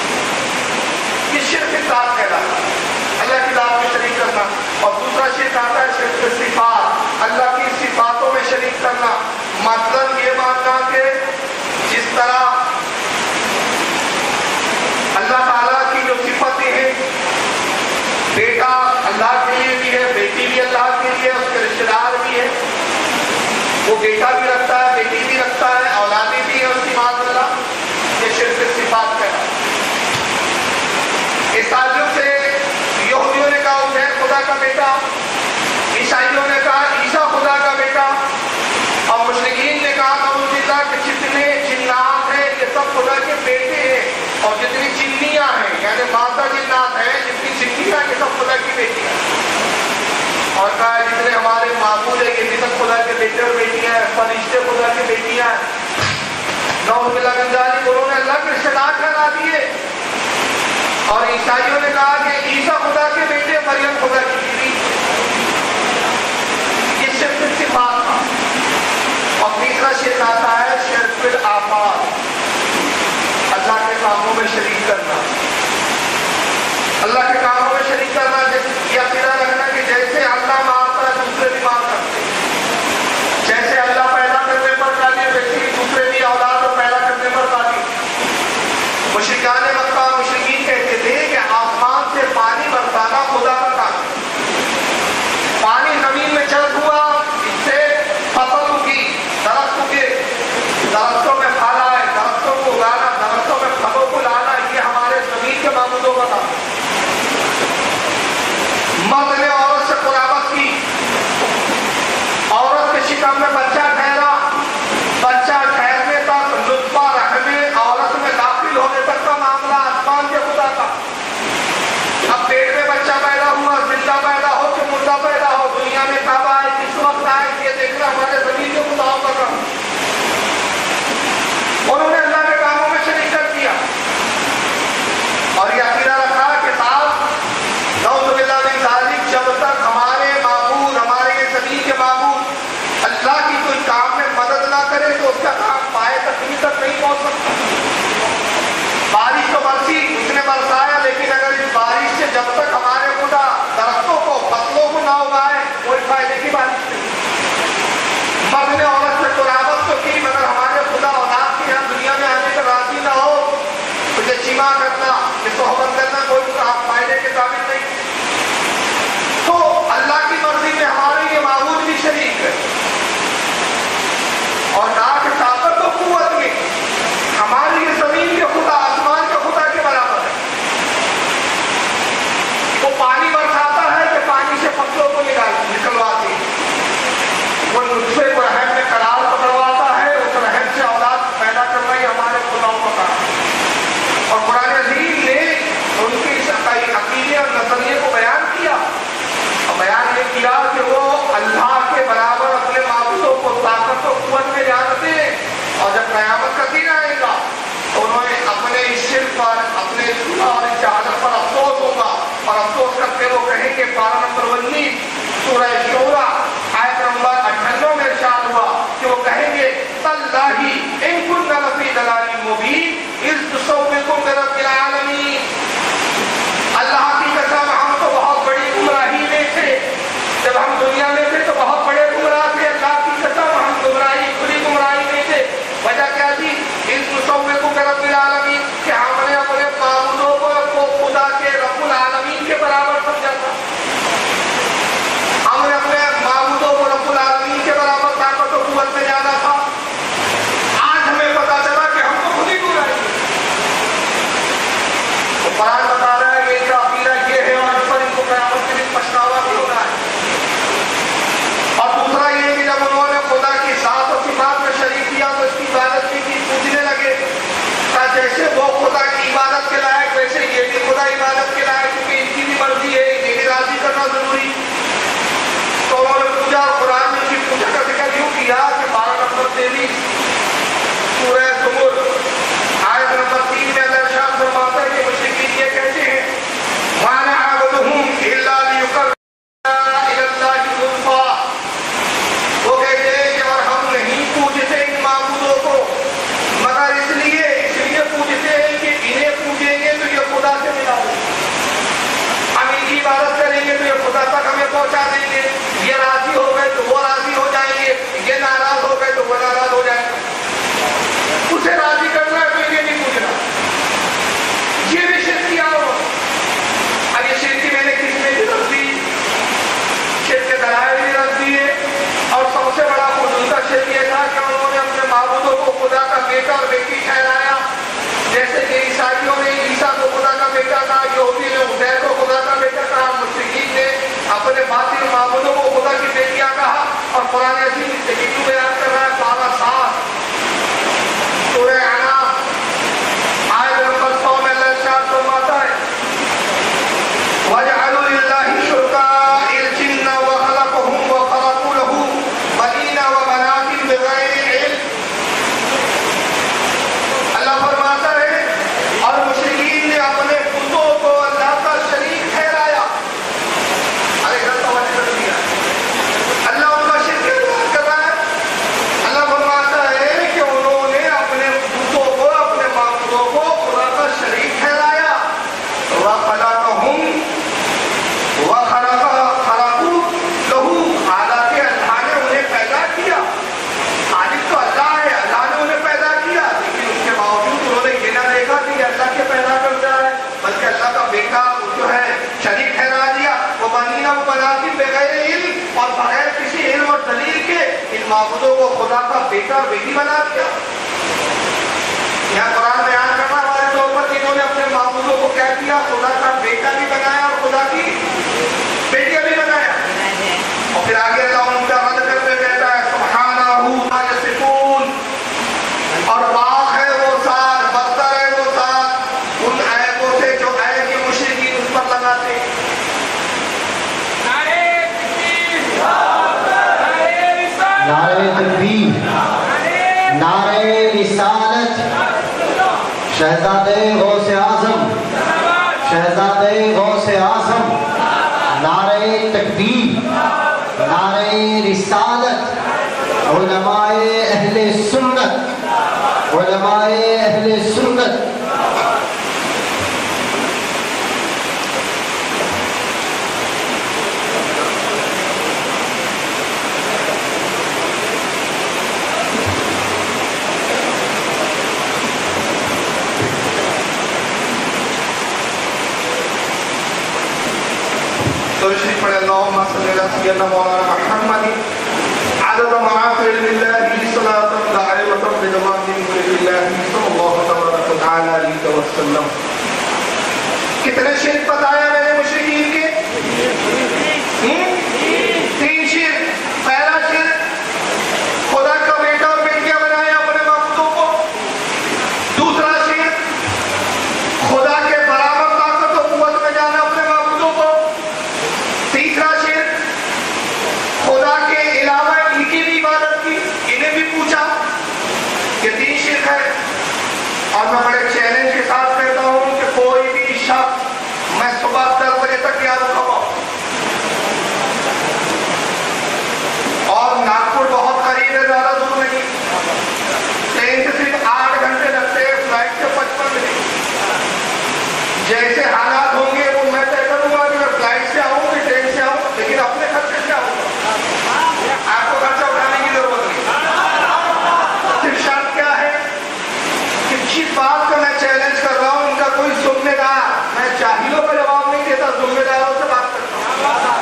یہ شرک ذات کہلاتا ہے، اللہ کی ذات میں شریک کرنا. اور دوسرا شرک آتا ہے شرک صفات، اللہ کی صفاتوں میں شریک کرنا. مطلب یہ ماننا کہ جس طرح اللہ تعالیٰ کی جو صفتیں ہیں، بیٹا اللہ کے لیے بھی ہے، بیٹی بھی اللہ کے لیے، اس کے رشتے دار بھی ہے، وہ بیٹا بھی رکھتا ہے، بیٹی بھی رکھتا ہے، اولادی بھی ہے اس کی ماں اللہ. یہ شرک صفات ہے. عیسائیوں سے یہودیوں نے کہا عزیر خدا کا بیٹا، عیسائیوں نے کہا عیسیٰ خدا کا بیٹا، اور مشرکین نے کہا نعوذ باللہ کہ جتنے جنات ہیں یہ سب خدا کے بیٹے ہیں، اور جتنی جنیاں ہیں یعنی مادہ جنات ہیں، جتنی جنیاں یہ سب خدا کی بیٹیاں ہیں. اور کہا جتنے ہمارے معبود ہیں یہ بھی سب خدا کے بیٹے اور بیٹیاں ہیں، فرشتے خدا کی بیٹیاں ہیں. نعوذ باللہ من ذالک، انہوں نے اللہ کے رشتے دار ٹھہرا دیے. اور عیسائیوں نے کہا کہ عیسیٰ خدا کے بیٹے، مریم خدا کی بیوی. یہ شرک صفات تھا. اور تیسرا شرک آتا ہے شرک الآفات، اللہ کے کاموں میں شریک کرنا. اللہ کے کاموں میں شریک کرنا یہ عقیدہ رکھنا کہ جیسے اللہ مارتا ہے دوسرے بھی مار سکتے، جیسے اللہ پیدا کرنے پر قادر ویسے ہی دوسرے بھی اولاد کو پیدا کرنے پر قادر. مشرکان مکہ مشرکین کہتے تھے کہ آسمان سے پانی برسانا خدا کا کام ہے. پانی زمین میں چڑھ ہوا، اس سے فصل اگی، درخت اگے، درختوں میں پھل آئے، درختوں کو اگانا، درختوں میں پھلوں کو لانا، یہ ہمارے زمین کے معبودوں کا کام ہے. مرد نے عورت سے قرابت کی، عورت کے شکم میں بچہ ٹھہرا، بچہ ٹھہرنے تک نطفہ رحم عورت میں داخل ہونے تک کا معاملہ آسمان کے خدا کا. اب پیٹ میں بچہ پیدا ہوا، زندہ پیدا ہو کہ مردہ پیدا ہو، دنیا میں کب آئے، کس وقت آئے، یہ دیکھنا ہمارے زمین کے خداؤں کا کام. انہوں نے اللہ کے کاموں میں شریک کر دیا اور یہ عقیدہ رکھا کہ صاحب نعوذ باللہ من ذالک، جب تک ہمارے معبود، ہمارے یہ زمین کے معبود اللہ کی کوئی کام میں مدد نہ کرے تو اس کا کام پائے تکمیل تک نہیں پہنچ سکتا. بارش تو برسی، اس نے برسایا، لیکن اگر اس بارش سے جب تک ہمارے خدا درختوں کو، فصلوں کو نہ اگائے کوئی فائدے کی بارش نہیں. مرد نے عورت سے قرابت تو کی، مگر ہمارے خدا اولاد کے یہاں دنیا میں آنے کا راضی نہ ہو تو یہ جمع کرنا، یہ صحبت کرنا کوئی فائدے کے قابل نہیں. تو اللہ کی مرضی میں ہمارے یہ معبود بھی شریک ہے. اور نہ کہ طاقت و قوت میں ہماری یہ زمین کے خدا، آسمان کے خدا کے برابر ہے. وہ پانی برساتا ہے کہ پانی سے فصلوں کو نکلواتی ہے. وہ نطفے کو رحم میں قرار پکڑواتا ہے، اس رحم سے اولاد پیدا کرنا ہی ہمارے خداؤں کا کام ہے. اور قرآن عظیم نے ان کے اس عقیدے اور نظریے کو بیان کیا، اور بیان یہ کیا کہ وہ اللہ کے برابر اپنے معبودوں کو طاقت و قوت میں جانتے ہیں. اور جب قیامت کا دن آئے گا تو انہیں اپنے اس شرک پر، اپنے گناہ اور جہالت پر افسوس ہوگا، اور افسوس کرتے وہ کہیں گے. پارہ نمبر 19 سورہ شورى آیت نمبر 98 میں ارشاد ہوا کہ وہ کہیں گے تاللہ ان كنا لفی ضلال مبین اذ نسویکم برب العالمین. اللہ کی قسم ہم تو بہت بڑی گمراہی میں تھے، جب ہم دنیا میں تھے تو بہت بڑے گمراہ تھے. اللہ کی قسم ہم گمراہی، کھلی گمراہی میں تھے. وجہ کیا تھی؟ اذ نسویکم برب العالمین، کہ ہم نے اپنے معبودوں کو خدا کے رب العالمین کے برابر سمجھا تھا. ہم نے اپنے معبودوں کو رب العالمین کے برابر طاقت و قوت میں جانا تھا. آج ہمیں پتا چلا کہ ہم تو خود ہی گمراہی ہیں. تو قرآن بتا رہا ہے کہ ان کا عقیدہ یہ ہے اور اس پر ان کو قیامت کے دن پچھتاوا بھی ہونا ہے. اور دوسرا یہ کہ جب انہوں نے خدا کی ذات و صفات میں شریک کیا تو اس کی عبادت کی پوچھنے لگے. جیسے وہ خدا کی عبادت کے لائق ویسے یہ بھی خدا عبادت کے لائق، کیونکہ ان کی بھی مرضی ہے، انہیں بھی راضی کرنا ضروری. تو انہوں نے پوچھا، اور قرآن نے کی پوچھا کا ذکر یوں کیا کہ 12 نمبر 23 سورہ زمر آیت نمبر 3 میں اللہ ارشاد فرماتا ہے کہ مشرکین یہ کہتے ہیں مَا نَعْبُدُهُمْ إِلَّا لِيُقَرِّبُونَا إِلَى اللَّهِ لیکن کیوں بیان کر رہا ہے؟ پارہ 7 سورہ انعام آیت نمبر 100 میں اللہ ارشاد فرماتا ہے وَجَعَلُوا لِلَّهِ شُرَكَاءَ الْجِنَّ وَخَلَقَهُمْ وَخَرَقُوا لَهُ بَنِينَ وَبَنَاتٍ بِغَيْرِ عِلْمٍ. اللہ فرماتا ہے اور مشرکین نے اپنے بتوں کو اللہ کا شریک ٹھہرایا. ارے غلط توجہ کر دیا. اللہ ان کا شرک کر رہا ہے. اللہ فرماتا ہے کہ انہوں نے اپنے بتوں کو اپنے معبودوں کو خدا کا شریک ٹھہرایا. وَخَلَقَهُمْ وَخَرَقُوا لَهُ. حالانکہ اللہ نے انہیں پیدا کیا. خالق تو اللہ ہے، اللہ نے انہیں پیدا کیا، لیکن اس کے باوجود انہوں نے یہ نہ دیکھا کہ یہ اللہ کے پیدا کرتا ہے، بلکہ اللہ کا بیٹا جو ہے شریک ٹھہرا دیا. وہ بنینا وہ بناتی بغیر علم، اور بغیر کسی علم اور دلیل کے ان معبودوں کو خدا کا بیٹا اور بیٹی بنا دیا. یہاں قرآن بیان کرنا ہمارے طور پر کہ انہوں نے اپنے معبودوں کو کیا کیا؟ خدا کا بیٹا بھی بنایا اور خدا کی بیٹیاں بھی بنایا. اور پھر آگے اللہ ان کا رد کرتے کہتا ہے سبحانہ ما یصفون. اور پاک ہے وہ ذات، برتر ہے وہ ذات ان عیبوں سے جو عیب کے مشرکین اس پر لگاتے. نعرہ تکبیر، نعرہ رسالت. شہزادے غوث اعظم، شہزادے غوث اعظم. نعرہ تکبیر، نعرہ رسالت. علماء اہل سنت، علماء اہل سنت. تشریف پڑھے اللہم صلی اللہ سیدنا مولانا محمد عدد معافر للہ صلاة دائمة بدوام ملک اللہ صلی اللہ تبارک وتعالی علیہ وسلم. کتنے شرک بتایا میں نے مشرکین کے؟ 3 شرک. پہلا شرک خدا کا بیٹا اور بیٹیاں بنایا اپنے معبودوں کو. دوسرا شرک خدا کے برابر طاقت و قوت میں جانا اپنے معبودوں کو. تیسرا شرک خدا کے علاوہ ان کی بھی عبادت کی، انہیں بھی پوچھا. یہ 3 شرک ہے. اور میں بڑے چیلنج کے ساتھ کہتا ہوں کہ کوئی بھی شخص، میں صبح 10 بجے تک یاد رکھا اور ناگپور بہت قریب ہے، زیادہ دور نہیں. ٹرین سے صرف 8 گھنٹے لگتے ہیں، فلائٹ سے 55 منٹ. جیسے حالات ہوں گے وہ میں طے کروں گا کہ میں فلائٹ سے آؤں کہ ٹرین سے آؤں، لیکن اپنے خرچے سے آؤں گا. آپ کو خرچہ اٹھانے کی ضرورت نہیں. صرف شرط کیا ہے کہ جس بات کو میں چیلنج کر رہا ہوں ان کا کوئی ذمہ دار، میں جاہلوں کا جواب نہیں دیتا، ذمہ داروں سے بات کرتا ہوں.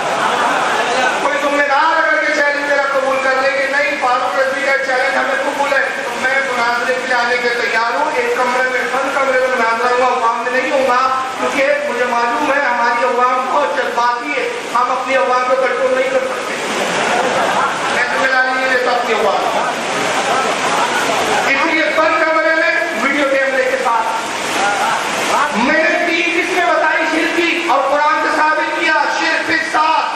کوئی ذمہ دار اگر یہ چیلنج میرا قبول کر لے کہ نہیں فاروق رضوی کا چیلنج ہمیں قبول ہے، تو میں مناظرے کے لیے آنے کے تیار ہوں. ایک کمرے میں بند کمرے میں مناظرہ ہوں گا، عوام میں نہیں ہوں گا، کیونکہ مجھے معلوم ہے ہماری عوام بہت جذباتی ہے، ہم اپنی عوام کو کنٹرول نہیں کر سکتے. میں ذمہ داری نہیں لیتا اپنی عوام. اس لیے بند کمرے میں ویڈیو کیمرے کے ساتھ میں نے 3 قسمیں بتائی شرک کی، اور قرآن سے ثابت کیا. شرک الذات،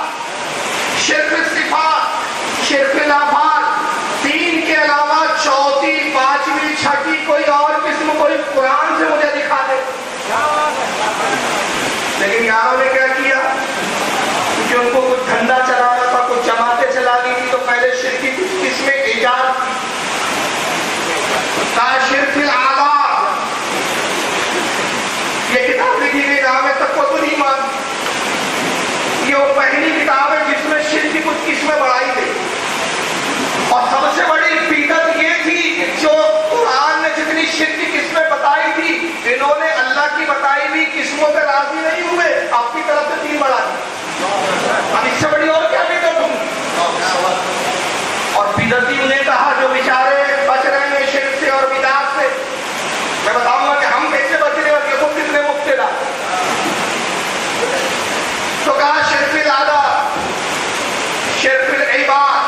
شرک الصفات، شرک الافعال. 3 کے علاوہ چوتھی، 5ویں، 6ٹھی کوئی اور قسم کوئی قرآن سے مجھے دکھا دے. لیکن یاروں نے کیا کیا؟ کیونکہ ان کو کچھ دھندا چلانا تھا، کچھ جماعتیں چلانی تھی، تو پہلے شرک کی کچھ قسمیں ایجاد کی. شرک العادات، یہ کتاب لکھی گئی نام تقویٰ الایمان. یہ وہ پہلی کتاب ہے جس میں شرک کی کچھ قسمیں بڑھائی گئی. اور سب سے بڑی بدعت یہ تھی کہ جو قرآن نے جتنی شرک کی قسمیں بتائی تھی، انہوں نے اللہ کی بتائی ہوئی قسموں پہ راضی نہیں ہوئے، اپنی طرف سے 3 بڑھا دی. اب اس سے بڑی اور کیا بدعت ہوں. اور بدعتی انہیں کہا جو بیچارے بچ رہے ہیں شرک سے اور بدعت سے. میں بتاؤں گا کہ ہم کیسے بچ رہے ہیں اور دیکھو کتنے مبتلا. تو کہا شرک العادات، شرک العباد،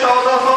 1400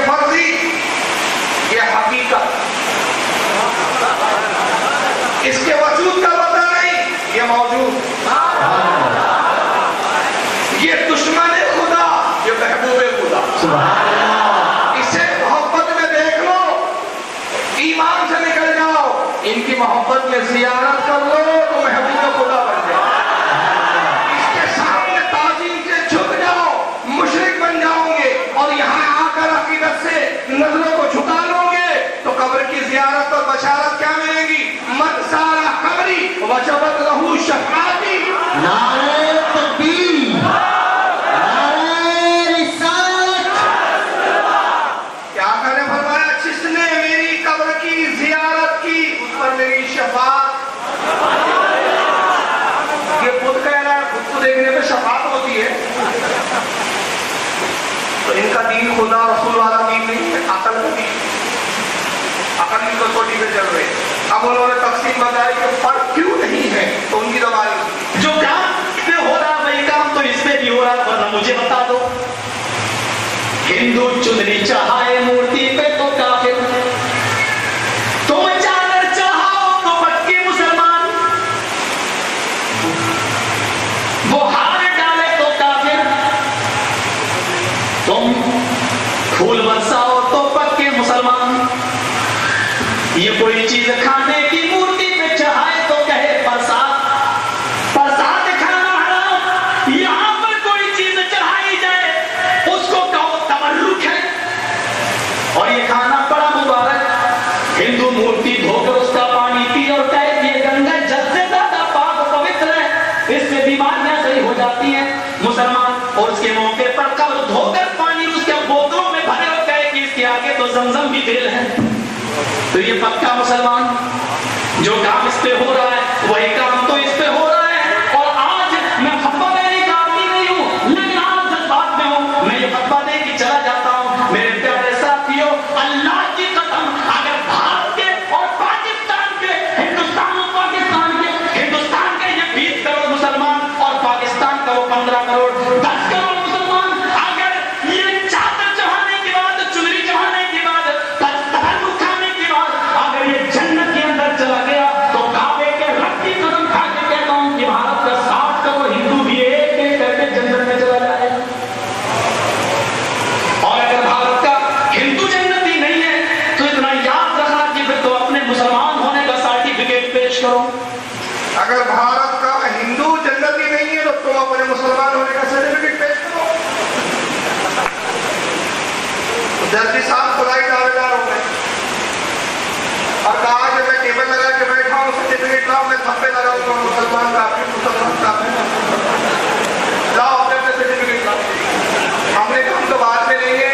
یہ فرضی، یہ حقیقت، اس کے وجود کا پتہ نہیں، یہ موجود، یہ دشمن خدا، یہ محبوب خدا، اسے محبت میں دیکھ لو، ایمان سے نکل جاؤ، ان کی محبت میں زیارت کر لو تو محبوب خدا بن جاؤ، اس کے سامنے تعظیم سے جھک جاؤ، مشرک بن جاؤ گے، اور یہاں آ کر عقیدت سے نظروں کو جھکا لو گے تو قبر کی زیارت اور بشارت کیا ملے گی؟ من سارا قبری وجبت لہو شفاعتی، نعرہ تکبیر، نعرہ رسالت۔ کیا کرنے فرمایا؟ جس نے میری قبر کی زیارت کی اس پر میری شفاعت، یہ خود کہہ رہا ہے، خود کو دیکھنے میں شفاعت ہوتی ہے، تو ان کا دین خدا رسول والا دین نہیں ہے، عقل کا دین، عقل کی کسوٹی پہ چل رہے۔ اب انہوں نے تقسیم بتائی کہ فرق کیوں نہیں ہے، تو ان کی دبائی جو کام اس پہ ہو رہا وہی کام تو اس پہ بھی ہو رہا، ورنہ مجھے بتا دو، ہندو چنری چڑھائے مورتی پہ تو کافر، تم چادر چڑھاؤ تو پکے مسلمان، وہ ہار ڈالے تو کافر، تم پھول برساؤ تو پکے مسلمان، یہ کوئی چیز کھانے کی مورتی پہ چڑھائے تو کہے پرساد، پرساد کھانا حرام، یہاں پر کوئی چیز چڑھائی جائے اس کو کہو تبرک ہے، اور یہ کھانا بڑا مبارک، ہندو مورتی دھو کر اس کا پانی پی اور کہے یہ گنگا جل سے زیادہ پاک و پوتر ہے، اس سے بیماریاں صحیح ہو جاتی ہیں، مسلمان اور اس کے موقع پر قبر دھو کر پانی اس کے بوتلوں میں بھرے اور کہے کہ اس کے آگے تو زمزم بھی تیل ہے، تو یہ پکا مسلمان، جو کام اس پہ ہو رہا ہے وہی کام تو اس پہ ہو رہا ہے۔ اور آج میں خطبہ دینے کا آدمی نہیں ہوں، لیکن آج جذبات میں ہوں، میں یہ خطبہ دے کے چلا جاتا ہوں، میرے پیارے ساتھیوں، اللہ کی قسم اگر بھارت کے اور پاکستان کے، ہندوستان اور پاکستان کے، ہندوستان کے یہ 20 کروڑ مسلمان اور پاکستان کا وہ 15 کروڑ 10 کروڑ مسلمان اگر یہ چادر چڑھانے کے بعد، چنری چڑھانے کے بعد، تبرک کھانے کے بعد اگر یہ جنت کے اندر چلا گیا تو کعبے کے رتی قدم کھا کے کہتا ہوں کہ بھارت کا 60 کروڑ ہندو بھی ایک ایک کر کے جنت میں چلا جائے، اور اگر بھارت کا ہندو جنتی نہیں ہے تو اتنا یاد رکھنا کہ پھر تو اپنے مسلمان ہونے کا سرٹیفکیٹ پیش کرو۔ اگر بھارت کا ہندو جنتی نہیں ہے تو تم اپنے مسلمان ہونے کا سرٹیفکیٹ پیش کرو۔ جلدی صاحب خدائی دعوے دار ہو گئے اور کہا کہ میں ٹیبل لگا کے بیٹھا ہوں، سرٹیفکیٹ لاؤ، میں تھپے لگاؤں گا، مسلمان کافی، مسلمان کافی، لاؤ اپنے اپنے سرٹیفکیٹ لاؤ۔ ہم نے کہا ہم تو بعد میں لیں گے،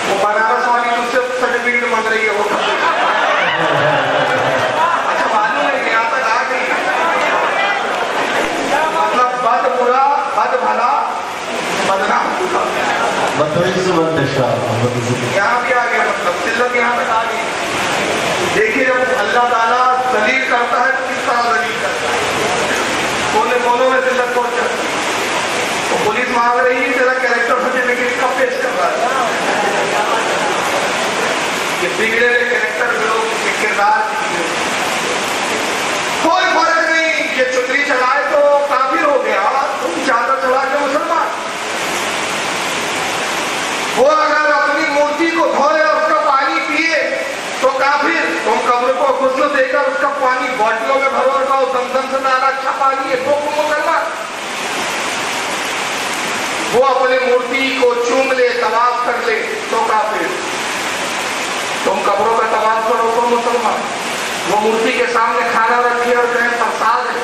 وہ بنارس والی تم سے سرٹیفکیٹ مانگ رہی ہے، وہ اچھا معلوم ہے کہ یہاں تک آ گئی، مطلب بد برا، بد بھلا، بدنام برا، بدعز منتشا، یہاں بھی آ گیا، مطلب ذلت یہاں تک آ گئی۔ دیکھیے جب اللہ تعالیٰ ذلیل کرتا ہے تو کس طرح ذلیل کرتا ہے، کونے کونوں میں ذلت پہنچ جاتی ہے۔ تو پولیس مانگ رہی ہے تیرا کیریکٹر سرٹیفکیٹ کب پیش کر رہا ہے؟ یہ بگڑے ہوئے کیریکٹر لوگ کے کردار کی کوئی فرق نہیں، یہ چنری چڑھائے تو کافر ہو گیا، تم چادر چڑھا کے مسلمان۔ وہ اگر اپنی مورتی کو دھوئے اور اس کا پانی پیے تو کافر، تم قبر کو غسل دے کر اس کا پانی باٹلوں میں بھرو اور کہو زمزم سے زیادہ اچھا پانی ہے تو تم مسلمان۔ وہ اپنی مورتی کو چوم لے، طواف کر لے تو کافر، تم قبروں کا طواف کرو تو مسلمان۔ وہ مورتی کے سامنے کھانا رکھیے اور کہیں پرساد ہے،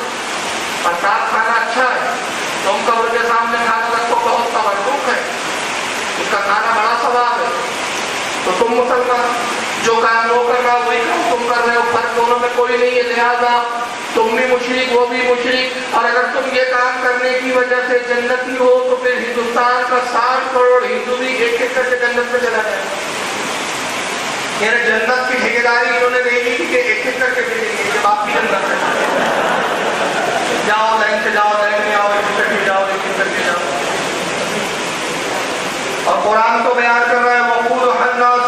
پرساد کھانا اچھا ہے، تم قبر کے سامنے کھانا رکھو بہت تبرک ہے، اس کا کھانا بڑا ثواب ہے، تو تم مسلمان۔ جو کام وہ کر رہا وہی کام تم کر رہے ہو، فرق دونوں میں کوئی نہیں ہے، لہٰذا تم بھی مشرک وہ بھی مشرک، اور اگر تم یہ کام کرنے کی وجہ سے جنتی ہو تو پھر ہندوستان کا 60 کروڑ ہندو بھی ایک ایک کر کے جنت میں چلا جائے، یعنی جنت کی ٹھیکیداری انہوں نے دے دی کہ ایک ایک کر کے دے دیں گے، جب آپ کی جنت ہے جاؤ لائن سے جاؤ، لائن میں آؤ، ایک کر کے جاؤ، ایک کر کے جاؤ۔ اور قرآن تو بیان کر رہا ہے وَقُولُوا النَّاسُ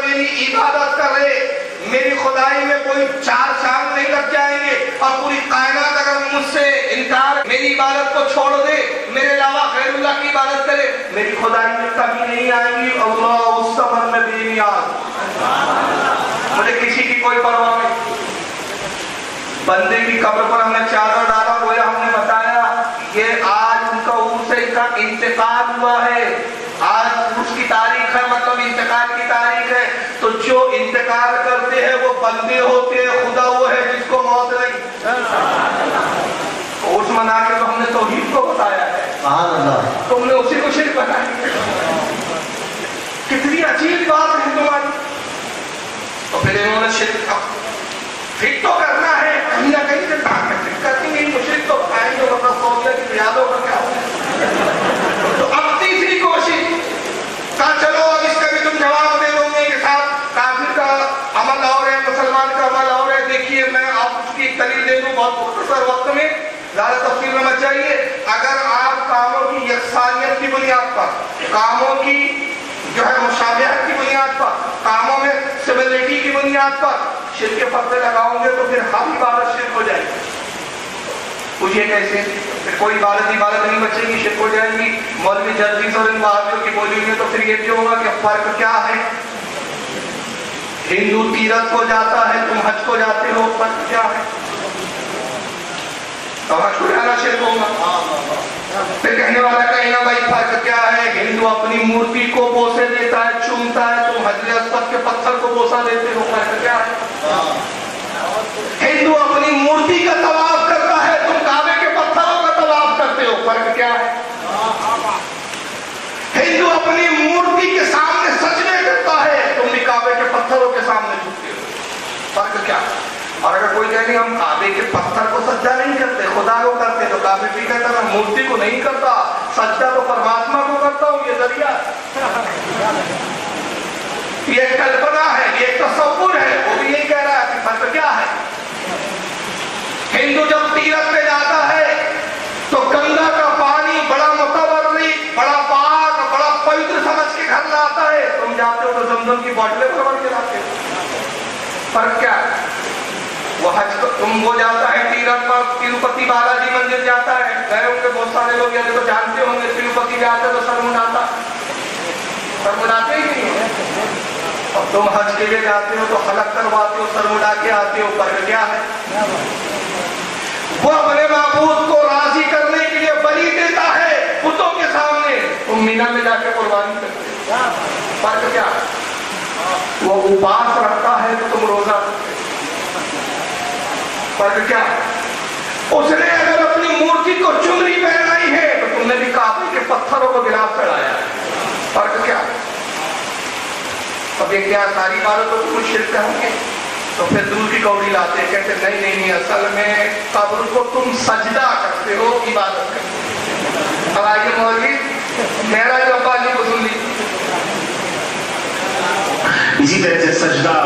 اگر میری عبادت کرے میری خدائی میں کوئی 4 سال نہیں لگ جائیں گے، اور پوری کائنات اگر مجھ سے انکار میری عبادت کو چھوڑ دے، میرے علاوہ غیر اللہ کی عبادت کرے، میری خدائی میں کمی نہیں آئے گی۔ اللہ الصمد میں بے نیاز، مجھے کسی کی کوئی پرواہ نہیں۔ بندے کی قبر پر ہم نے چادر ڈالا، گویا ہم نے بتایا یہ آج ان کا عرصے کا انتقال ہوا ہے، آج اس کی تاریخ ہے، مطلب انتقال کی تاریخ ہے۔ تو جو انتقال کرتے ہیں وہ بندے ہوتے ہیں، خدا وہ ہے جس کو موت نہیں۔ اس منا کے تو ہم نے توحید کو بتایا ہے، تم نے اسی کو شرک بتایا۔ کتنی عجیب بات ہے تمہاری۔ تو پھر انہوں نے شرک فٹ تو کرنا ہے، کہیں نہ کہیں سے کرتی نہیں، مشرک تو بتائیں گے، ورنہ سوچنے کی یادوں کا کیا ہوگا۔ تو اب تیسری کوشش کہا چلو اب اس کا بھی تم جواب دے دو گے کے ساتھ، کافر کا عمل اور ہے، مسلمان کا عمل اور ہے۔ دیکھیے میں آپ اس کی ایک دلیل دے دوں بہت مختصر وقت میں، زیادہ تفصیل میں مت چاہیے۔ اگر آپ کاموں کی یکسانیت کی بنیاد پر، کاموں کی جو ہے مشابہت کی بنیاد پر، کاموں میں سملریٹی کی بنیاد پر شرک کے پتے لگاؤں گے تو پھر ہر عبادت شرک ہو جائے گی۔ پوچھئے کیسے؟ پھر کوئی عبادت نہیں بچے گی، شرک ہو جائے گی۔ مولوی جدید اور ان وہابیوں کی بولی میں تو پھر یہ کیوں ہوگا کہ فرق کیا ہے؟ ہندو تیرتھ کو جاتا ہے، تم حج کو جاتے ہو، فرق کیا ہے؟ تو حج کو جانا شرک ہوگا۔ پھر کہنے والا کہیں نہ بھائی فرق کیا ہے؟ ہندو اپنی مورتی کو بوسے دیتا ہے، چومتا ہے، تم حجر اسود کے پتھر کو بوسا دیتے ہو، فرق کیا ہے؟ ہندو اپنی مورتی کا طواف کرتا ہے، تم کعبے کے پتھروں کا طواف کرتے ہو، فرق کیا ہے؟ ہندو اپنی مورتی کے سامنے سجدے کرتا ہے، تم بھی کعبے کے پتھروں کے سامنے جھکتے ہو، فرق کیا ہے؟ اور اگر کوئی کہے ہم کعبے کے پتھر کو سجدہ نہیں کرتے، خدا کو کرتے، تو کعبے بھی کہتا میں مورتی کو نہیں کرتا، سجدہ تو پرماتما کو کرتا ہوں، یہ ذریعہ یہ کلپنا ہے، یہ تصور ہے۔ وہ بھی یہی کہہ رہا ہے کہ فرق کیا ہے؟ ہندو جب تیرتھ پہ جاتا ہے تو گنگا کا پانی بڑا متورری، بڑا پاک، بڑا پوتر سمجھ کے گھر لاتا ہے، تم جاتے ہو تو زمزم کی بوتلیں بھر کے لاتے ہو، فرق کیا ہے؟ وہ حج تم وہ جاتا ہے تیرتھ پر، تروپتی بالاجی مندر جاتا ہے، گئے ہوں گے بہت سارے لوگ، یعنی تو جانتے ہوں گے تروپتی جاتے تو سر مڈاتا، سر مڈاتے ہی نہیں ہو، اور تم حج کے لیے جاتے ہو تو خلق کرواتے ہو، سر مڈا کے آتے ہو، فرق کیا ہے؟ وہ اپنے معبود کو راضی کرنے کے لیے بلی دیتا ہے بتوں کے سامنے، تم مینا میں جا کے قربانی کرتے ہو، فرق کیا ہے؟ وہ اپاس رکھتا ہے تو تم روزہ رکھتے ہو، فرق کیا ہے؟ اس نے اگر اپنی مورتی کو چنری پہنائی ہے تو تم نے بھی کعبے کے پتھروں کو گلاف چڑھایا ہے، فرق کیا ہے؟ اب یہ کیا ساری باتوں کو کچھ شرک ہوں گے؟ تو پھر دور کی کوڑی لاتے کہتے نہیں اصل میں قبر کو تم سجدہ کرتے ہو، عبادت کرتے ہو۔ اب آئیے مولوی میرا جو ابا جی کو سن لی۔ اسی طرح سے سجدہ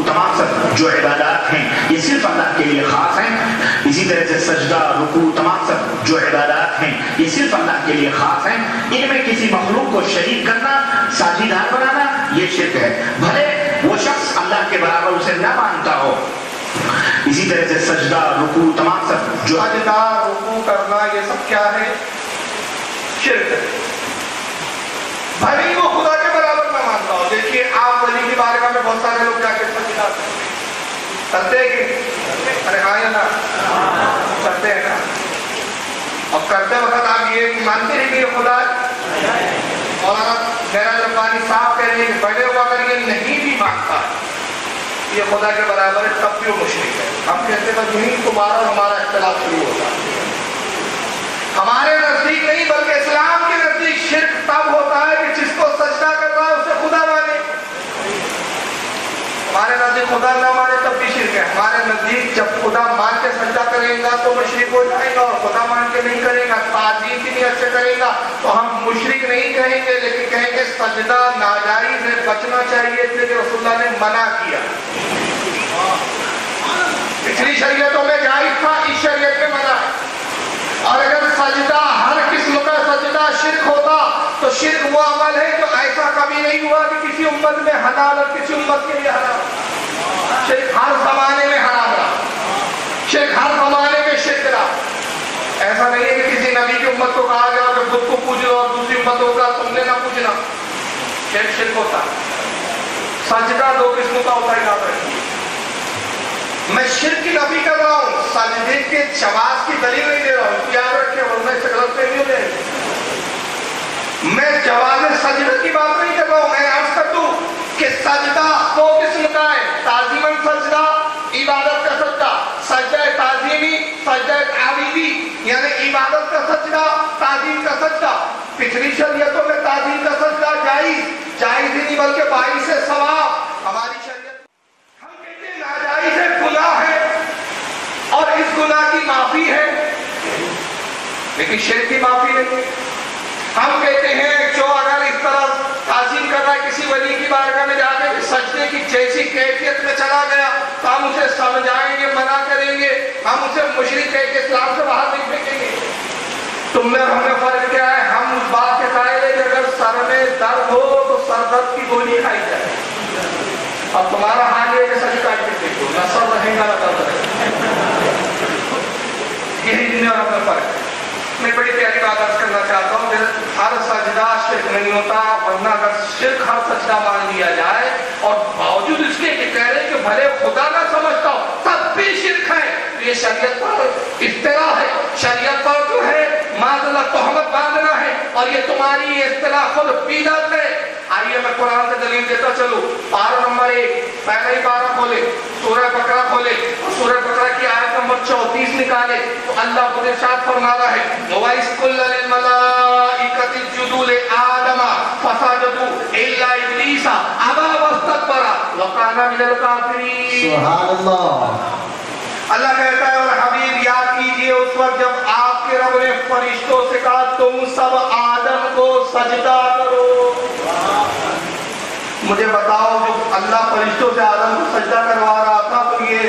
تمام سب جو عبادات ہیں یہ صرف اللہ کے لیے خاص ہیں، اسی طرح سے سجدہ رکوع تمام سب جو عبادات ہیں یہ صرف اللہ کے لیے خاص ہیں، ان میں کسی مخلوق کو شریک کرنا، ساجیدار بنانا یہ شرک ہے، بھلے وہ شخص اللہ کے برابر اسے نہ مانتا ہو۔ اسی طرح سے سجدہ رکوع تمام سب جو سجدہ رکوع کرنا یہ سب کیا ہے؟ شرک ہے، بھلے وہ خدا کے برابر نہ مانتا ہو۔ دیکھیے آپ ولی کی بارگاہ میں بہت سارے لوگ جا کے سجدہ کرتے ہیں کہ ارے ہاں یا نا کرتے ہیں نا، اور کرتے وقت آپ یہ مانتے ہیں کہ یہ خدا ہے؟ مولانا میرا ربانی صاحب کہہ رہے ہیں کہ پہلے ہوا اگر یہ نہیں بھی مانتا یہ خدا کے برابر ہے تب بھی وہ مشرک ہے۔ ہم کہتے ہیں یہی تمہارا اور ہمارا اختلاف شروع ہوتا ہے، ہمارے نزدیک نہیں بلکہ اسلام کے نزدیک شرک تب ہوتا ہے کہ جس کو سجدہ کر رہا ہے اسے خدا مانے۔ ہمارے نزدیک خدا نہ مانے تب بھی شرک ہے، ہمارے نزدیک جب خدا مان کے سجدہ کرے گا تو مشرک ہو جائے گا، اور خدا مان کے نہیں کرے گا، تعظیم کی نیت سے کرے گا تو ہم مشرک نہیں کہیں گے، لیکن کہیں گے سجدہ ناجائز ہے، بچنا چاہیے، اس لیے کہ رسول اللہ نے منع کیا۔ پچھلی شریعتوں میں جائز تھا، اس شریعت میں منع ہے۔ اور اگر سجدہ ہر قسم کا سجدہ شرک ہوتا تو شرک وہ عمل ہے جو ایسا کبھی نہیں ہوا کہ کسی امت میں حلال اور کسی امت کے لیے حرام. شرک ہر زمانے میں حرام رہا, شرک ہر زمانے میں شرک رہا. ایسا نہیں ہے کہ کسی نبی کی امت کو کہا گیا کہ خود کو پوج لو اور دوسری امتوں کا تم نے نہ پوجنا. شرک ہوتا. سجدہ دو قسموں کا ہوتا ہے, یاد رکھیے. میں شرک کی نفی کر رہا ہوں, سجدے کے جواز کی دلیل نہیں دے رہا ہوں, یاد رکھیں ورنہ اس سے غلط فہمی ہو جائے. میں جواز سجدہ کی بات نہیں کر رہا ہوں. میں عرض کر دوں کہ سجدہ دو قسم کا ہے, تعظیماً سجدہ, عبادت کا سجدہ. سجدہ تعظیمی, سجدہ تعبیدی, یعنی عبادت کا سجدہ, تعظیم کا سجدہ. پچھلی شریعتوں میں تعظیم کا سجدہ جائز ہی نہیں بلکہ باعث ثواب. ہماری شریعت ہم کہتے ہیں ناجائز ہے, گناہ ہے اور اس گناہ کی معافی ہے, لیکن شرک کی معافی نہیں. ہم کہتے ہیں جو اگر اس طرح تعظیم کر رہا ہے کسی ولی کی بارگاہ میں جا کے سجدے کی جیسی کیفیت میں چلا گیا تو ہم اسے سمجھائیں گے, منع کریں گے, ہم اسے مشرک کہہ کے اسلام سے باہر نہیں پھینکیں گے. تم میں ہم میں فرق کیا ہے؟ ہم اس بات کے قائل ہیں کہ اگر سر میں درد ہو تو سر درد کی گولی کھائی جائے. اب تمہارا حال یہ کہ سچ کاٹ کے دیکھو, نہ سر رہے گا نہ درد رہے گا. یہی دنیا اور اپنا فرق ہے. میں بڑی پیاری بات عرض کرنا چاہتا ہوں کہ ہر سجدہ شرک نہیں ہوتا, ورنہ اگر شرک ہر سجدہ مان لیا جائے اور باوجود اس کے کہ کہہ رہے کہ بھلے خدا نہ سمجھتا ہو تب بھی شرک ہے, تو یہ شریعت پر افترا ہے. شریعت پر جو ہے معاذ اللہ تہمت باندھنا ہے, اور یہ تمہاری اصطلاح خود بدعت ہے. آئیے میں قرآن سے دلیل دیتا چلوں. پارہ نمبر 1, پہلا ہی پارہ کھولے, سورہ بقرہ کھولے اور سورہ بقرہ کی آیت نمبر 34 نکالے تو اللہ خود ارشاد فرما رہا ہے وَإِذْ قُلْنَا لِلْمَلَائِكَةِ اسْجُدُوا لِآدَمَ فَسَجَدُوا إِلَّا إِبْلِيسَ أَبَى وَاسْتَكْبَرَ وَكَانَ مِنَ الْكَافِرِينَ. سبحان اللہ. اللہ کہتا ہے اور حبیب یاد کیجئے اس وقت جب آپ کے رب نے فرشتوں سے کہا تم سب آدم کو سجدہ کرو. مجھے بتاؤ جب اللہ فرشتوں سے آدم کو سجدہ کروا رہا تھا تو یہ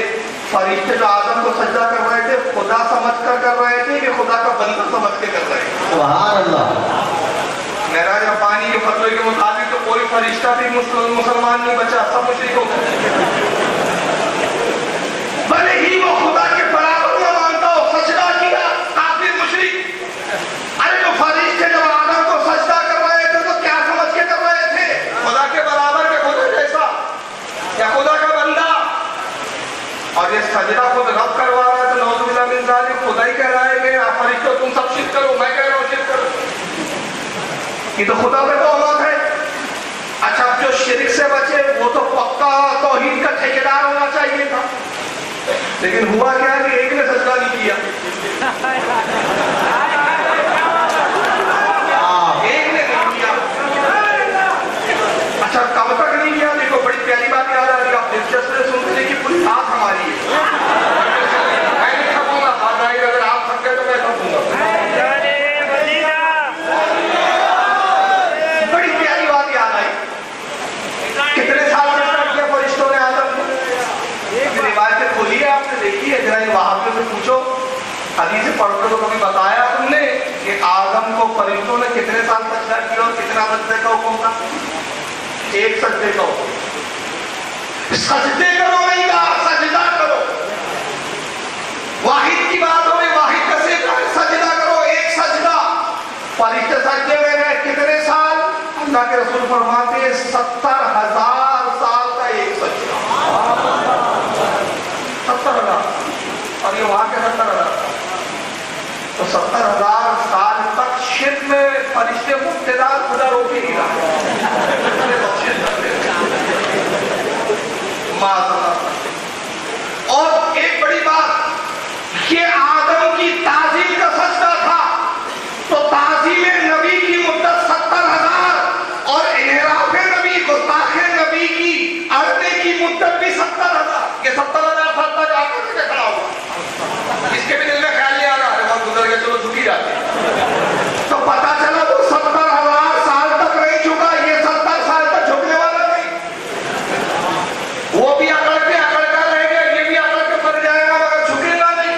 فرشتے جو آدم کو سجدہ کر رہے تھے خدا سمجھ کر رہے تھے کہ خدا کا بندہ سمجھ کے کر رہے تھے؟ سبحان اللہ. معراج ربانی کے فتوے کے مطابق تو کوئی فرشتہ بھی مسلمان نہیں بچا, سب مشرک ہو گئے. بھلے ہی وہ خدا کے برابر نہ مانتا ہو, سجدہ کیا, کافر مشرک. ارے جو فرشتے جب آدم کو سجدہ کر رہے تھے تو کیا سمجھ کے کر رہے تھے؟ خدا کے برابر کے خدا جیسا یا خدا کا بندہ. اور یہ سجدہ خود رب کروا رہا ہے تو نعوذ باللہ من ذالک خدا ہی کہہ رہا ہے کہ فرشتوں تم سب شرک کرو, میں کہہ رہا ہوں شرک کرو. یہ تو خدا پہ تہمت ہے. اچھا جو شرک سے بچے وہ تو پکا توحید کا ٹھیکیدار ہونا چاہیے تھا, لیکن ہوا کیا کہ ایک نے سجدہ نہیں کیا, ایک نے نہیں کیا. اچھا کب تک نہیں کیا؟ دیکھو بڑی پیاری بات یاد آ رہی ہے, آپ دلچسپ سے سنتے ہیں کہ پوری بات ہماری ہے. میں نہیں تھکوں گا, بات آئے گا, اگر آپ تھک گئے تو میں تھکوں گا. بڑی پیاری بات یاد آئی. کتنے سال سجدہ کیا فرشتوں نے آدم کو؟ روایتیں کھولی ہے, آپ نے دیکھی ہے, ذرا وہابیوں سے پوچھو, حدیث پڑھ کر تو کبھی بتایا تم نے کہ آدم کو فرشتوں نے کتنے سال سجدہ کیا اور کتنا سجدے کا حکم تھا؟ ایک سجدے کا حکم. سجدے کرو نہیں کہا, سجدہ کرو. واحد کی بات ہو رہی, واحد کا سجدہ کرو, ایک سجدہ. فرشتے سجدے میں گئے کتنے سال؟ اللہ کے رسول فرماتے ہیں 70,000 سال کا ایک سجدہ. 70,000, اور یہ وہاں کے 70,000. تو 70,000 سال تک شرک میں فرشتے مبتلا, خدا روک ہی نہیں رہا. اور ایک بڑی بات, یہ آدم کی تعظیم کا سجدہ تھا تو تعظیم نبی کی مدت 70,000 اور انحراف نبی, گستاخ نبی کی اڑنے کی مدت بھی 70,000. یہ 70,000 سال تک آ کر کے کھڑا ہوا. اس کے بھی دل میں خیال نہیں آ رہا ہے بہت گزر گئے, چلو جھکی جاتے. تو پتا چلا وہ 70,000 سال تک نہیں جھکا, یہ 70 سال تک جھکنے والا نہیں. وہ بھی اکڑ کر رہ گیا, یہ بھی اکڑ کے مر جائے گا مگر جھکے گا نہیں.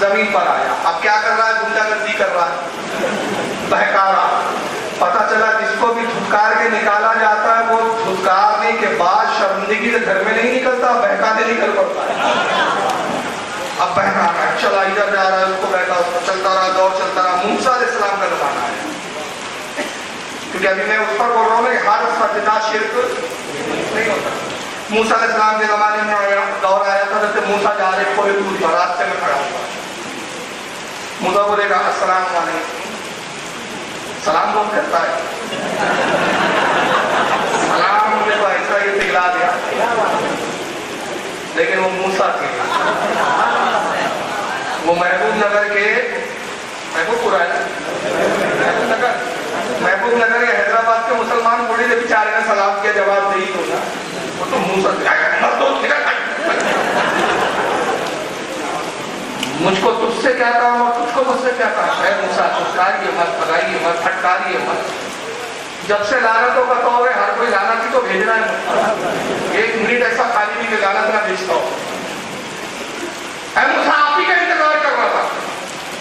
زمین پر آیا. اب کیا کر رہا ہے؟ گنڈا گردی کر رہا ہے, بہکا رہا. پتا چلا جس کو بھی دھتکار کے نکالا جاتا ہے وہ دھتکارنے کے بعد شرمندگی سے گھر میں نہیں نکلتا, بہکانے نکل پڑتا ہے. اب بہکا رہا ہے, چلا ادھر جا رہا ہے, اس کو بہکا, اس کو چلتا رہا, دور چلتا رہا. موسیٰ علیہ السلام کا زمانہ ہے, کیونکہ ابھی میں اس پر بول رہا ہوں کہ ہر سجدہ شرک نہیں ہوتا. موسیٰ علیہ السلام کے زمانے میں دور آیا تھا, جیسے موسیٰ جا رہے کوئی دور پر راستے میں کھڑا ہوا. موسیٰ بولے گا السلام علیکم, سلام کون کرتا ہے؟ سلام مجھے تو ایسا ہی پگھلا دیا, لیکن وہ موسیٰ تھے, وہ محبوب نگر کے, محبوب پورا ہے محبوب نگر کے حیدرآباد کے مسلمان بوڑھے سے بیچارے نے سلام کیا, جواب نہیں تو نا, وہ تو موسیٰ مجھ کو تجھ سے کہتا ہوں اور تجھ کو مجھ سے کہتا ہوں, اے موسیٰ دھتکاریے مت, بھگائیے مت, پھٹکاریے مت. جب سے لعنتوں کا دور ہے ہر کوئی لعنت ہی تو بھیج رہا ہے, ایک منٹ ایسا خالی نہیں کہ لعنت نہ بھیجتا ہو. اے موسیٰ آپ ہی کا انتظار کر رہا تھا.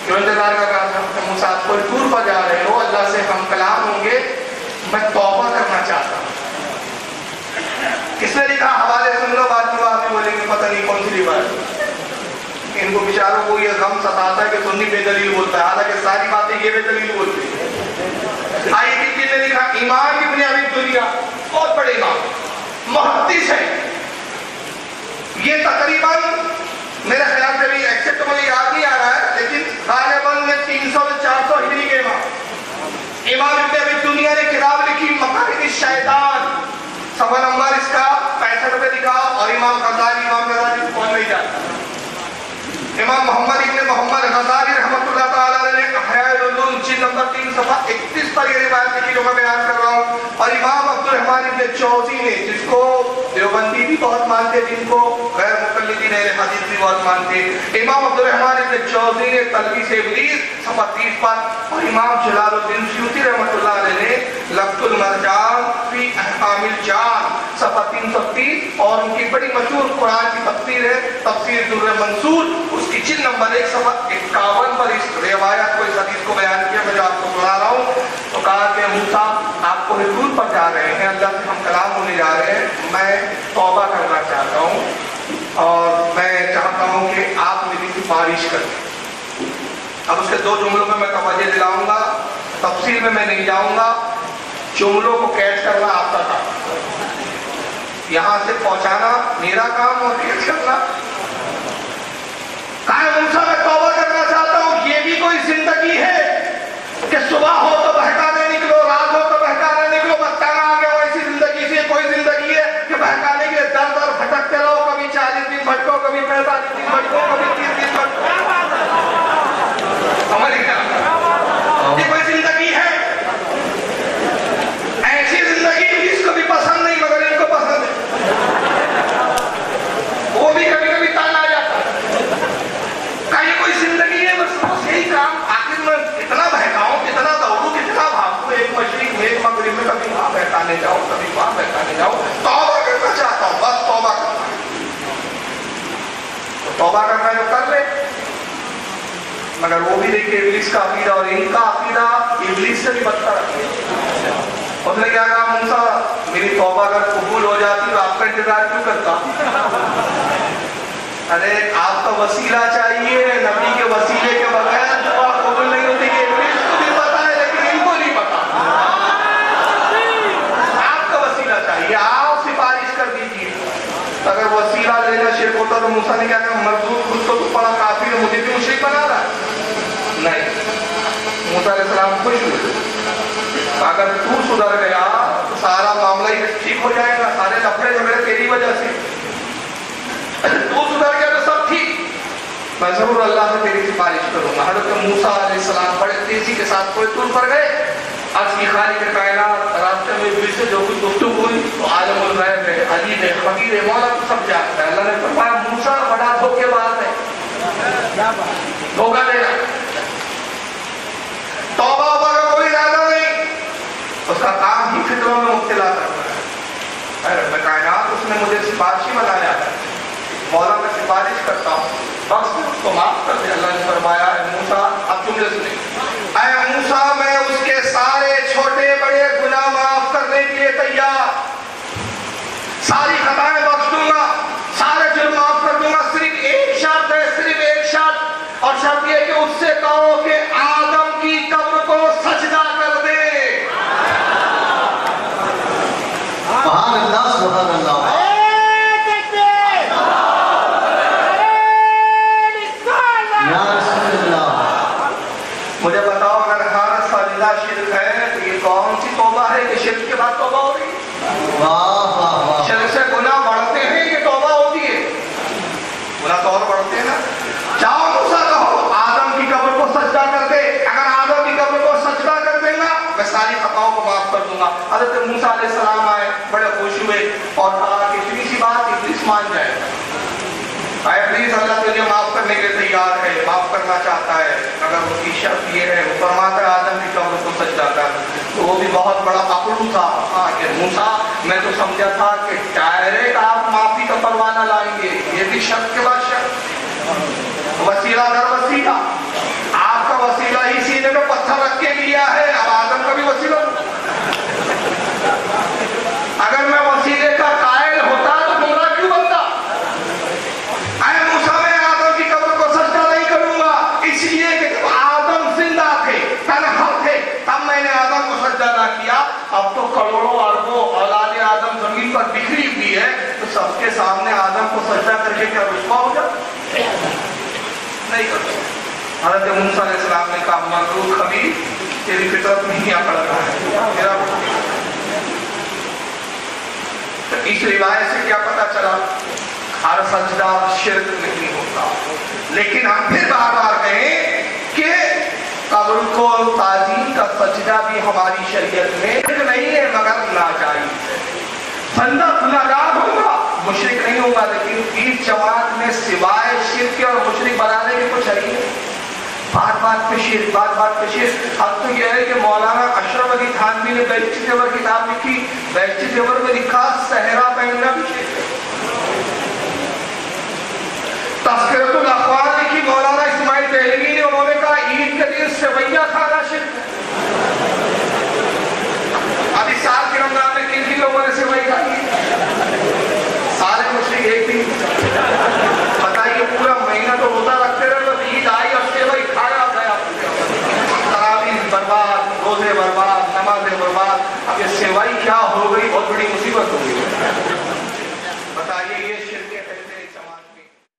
کیوں انتظار کر رہا تھا؟ کہ موسیٰ آپ کوئی دور پر جا رہے ہو, اللہ سے ہم کلام ہوں گے, میں توبہ کرنا چاہتا ہوں. کس نے لکھا؟ حوالے سن لو, بعد میں آپ بولیں گے پتہ نہیں کون سی روایت. ان کو بیچاروں کو یہ غم ستاتا ہے کہ سنی بے دلیل بولتا ہے, حالانکہ ساری باتیں یہ بے دلیل بولتی ہے. آئی نے لکھا امام ابن ابی دنیا, بہت بڑے امام, محدث ہے. یہ تقریباً میرے خیال سے بھی ایکسیپٹ مجھے یاد نہیں آ رہا ہے, لیکن غالباً میں 300 سے 400 ہجری کے امام ابن ابی دنیا نے کتاب لکھی مقاصد الشیطان, صفحہ نمبر اس کا 65 پہ لکھا. اور امام غزالی کون نہیں جانتا, امام محمد ابن محمد غزالی رحمۃ اللہ تعالیٰ نے احیاء العلوم جلد نمبر 3 صفحہ 31 پر یہ روایت لکھی جو میں بیان کر رہا ہوں. اور امام عبد الرحمن ابن جوزی نے, جس کو دیوبندی بھی بہت مانتے, جن کو غیر مقلدین اہل حدیث بھی بہت مانتے, امام عبد الرحمن ابن جوزی نے تلبیس ابلیس صفحہ 30 پر, اور امام جلال الدین سیوطی رحمۃ اللہ علیہ نے لفظ المرجان فی احکام الجان صفحہ 330, اور ان کی بڑی مشہور قرآن کی تفسیر ہے تفسیر در منصور, اس کی جلد نمبر 1 صفحہ 51 پر اس روایت کو, اس حدیث کو بیان کیا, میں جو آپ کو سنا رہا ہوں. تو کہا کہ موسیٰ آپ کو حضور پر جا رہے ہیں, اللہ سے ہم کلام ہونے جا رہے ہیں, میں توبہ کرنا چاہتا ہوں اور میں چاہتا ہوں کہ آپ میری سفارش کریں. اب اس کے 2 جملوں میں میں توجہ دلاؤں گا, تفصیل میں نہیں جاؤں گا. جملوں کو کیچ کرنا آپ کا کام, یہاں سے پہنچانا میرا کام اور کیچ کرنا. موسیٰ میں توبہ کرنا چاہتا ہوں, یہ بھی کوئی زندگی ہے کہ صبح ہو تو بہکانے نکلو, رات ہو تو بہکانے نکلو, بچانا آ گیا ہو, ایسی زندگی سے کوئی زندگی ہے کہ بہکانے کے لیے در در بھٹکتے رہو, کبھی 40 دن بھٹکو, کبھی 45 دن بھٹکو, کبھی 30 دن بھٹکو. سمجھ گیا؟ یہ کوئی زندگی ہے؟ ایسی زندگی جس کو بھی پسند نہیں مگر ان کو پسند ہے, وہ بھی کبھی کبھی تانا آ جاتا ہے. یہ کوئی زندگی ہے بس بس یہی کام, آخر میں اتنا بہکاؤں, کتنا دوڑوں, کتنا بھاگوں, ایک مشرق میں ایک مغرب میں, کبھی وہاں بہکانے جاؤ, کبھی وہاں بہکانے جاؤ. توبہ کرنا چاہتا ہوں, بس توبہ کرنا ہے. تو توبہ کرنا جو کر لے, مگر وہ بھی دیکھیے ابلیس کا عقیدہ, اور ان کا عقیدہ ابلیس سے بھی بدتر ہے. اس نے کیا کہا, موسیٰ میری توبہ اگر قبول ہو جاتی تو آپ کا انتظار کیوں کرتا؟ ارے آپ کا وسیلہ چاہیے, نبی کے وسیلے کے بغیر دعا قبول نہیں ہوتی. کہ ابلیس کو بھی پتا ہے لیکن ان کو نہیں پتا. آپ کا وسیلہ چاہیے, آپ سفارش کر دیجیے. اگر وسیلہ لینا شرک ہوتا تو موسیٰ نے کیا کہا, مردود خود کو تو بڑا کافر ہے, مجھے بھی مشرک بنا رہا ہے. نہیں, موسیٰ علیہ السلام خوش ہوئے, اگر تو سدھر گیا تو سارا معاملہ ہی ٹھیک ہو جائے گا, سارے لفڑے جھگڑے تیری وجہ سے. تو سدھر گیا تو سب ٹھیک, میں ضرور اللہ سے تیری سفارش کروں گا. حضرت موسیٰ علیہ السلام بڑے تیزی کے ساتھ کوئی طور پر گئے. عرض کی خالق کائنات, راستے میں ابلیس سے جو کچھ گفتگو ہوئی تو عالم الغیب ہے, عزیز ہے, فقیر ہے, مولا تو سب جانتا ہے. اللہ نے فرمایا موسیٰ بڑا دھوکے باز ہے, دھوکہ دے رہا. توبہ وبہ کا کوئی ارادہ نہیں, اس کا کام ہی فکروں میں مبتلا کرنا ہے. رب کائنات اس نے مجھے سفارشی بنایا ہے, مولا میں سفارش کرتا ہوں, بخش اس کو معاف کر دے. اللہ نے مجھے بتاؤ اگر ہر سجدہ شرک ہے تو یہ کون سی توبہ ہے کہ شرک کے بعد توبہ ہو رہی ہے؟ واہ واہ واہ. شرک سے گناہ بڑھتے ہیں کہ توبہ ہوتی ہے؟ گناہ تو اور بڑھتے ہیں نا. جاؤ موسیٰ کہو آدم کی قبر کو سجدہ کر دے. اگر آدم کی قبر کو سجدہ کر دے گا میں ساری خطاؤں کو معاف کر دوں گا. حضرت موسیٰ علیہ السلام آئے, بڑے خوش ہوئے اور کہا کہ اتنی سی بات ابلیس مان جائے. ابلیس اللہ کے لیے معاف کرنے کے لیے تیار ہے, معاف کرنا چاہتا ہے, مگر اس کی شرط یہ ہے, وہ فرماتا ہے آدم کی قبر کو سجدہ کر. تو وہ بھی بہت بڑا عقل تھا. ہاں کہ موسیٰ میں تو سمجھا تھا کہ ڈائریکٹ آپ معافی کا پروانہ لائیں گے, یہ بھی شرط کے بعد شرط. وسیلہ در وسیلہ, آپ کا وسیلہ ہی سینے میں پتھر رکھ کے لیا ہے, اب آدم کا بھی وسیلہ. اگر میں وسیلے کا قائل ہوتا تو گمراہ کیوں بنتا؟ اے موسیٰ میں آدم کی قبر کو سجدہ نہیں کروں گا, اس لیے کہ جب آدم زندہ تھے, تنہا تھے, تب میں نے آدم کو سجدہ نہ کیا. اب تو کروڑوں اربوں اولاد آدم زمین پر بکھری ہوئی ہے, تو سب کے سامنے آدم کو سجدہ کر کے کیا رسوا ہو جاتا؟ نہیں کرتا. حضرت موسیٰ علیہ السلام نے کہا مغرور خبیث, تیری فطرت نہیں عقل رہا ہے میرا. اس روایت سے کیا پتا چلا؟ ہر سجدہ شرک نہیں ہوتا. لیکن ہم پھر بار بار کہیں کہ قبر کو تعظیم کا سجدہ بھی ہماری شریعت میں نہیں ہے مگر ناجائز ہے. بندہ گناہگار ہوگا, مشرک نہیں ہوگا, لیکن اس جماعت میں سوائے شرک اور مشرک بنانے کے کچھ ہے. بات بات پہ شرک, بات بات پہ شرک. اب تو یہ ہے کہ مولانا اشرف علی تھانوی نے بہشتی زیور کتاب لکھی, بہشتی زیور میں لکھا صحرا پہننا بھی شرک ہے. تذکرۃ الاقوال لکھی مولانا اسماعیل دہلوی نے, انہوں نے کہا عید کے دن سویاں کھانا شرک ہے. اب اس سال کے رمضان میں کن کن لوگوں نے سوئی کھائی؟ سارے مشرک ایک دن. بتائیے پورا مہینہ تو روزہ رکھتے رہے, بس عید آئی اور سیوئی کھایا گیا. تراویح برباد, روزے برباد, نمازیں برباد. اب یہ سیوئی کیا ہو گئی, بہت بڑی مصیبت ہو گئی.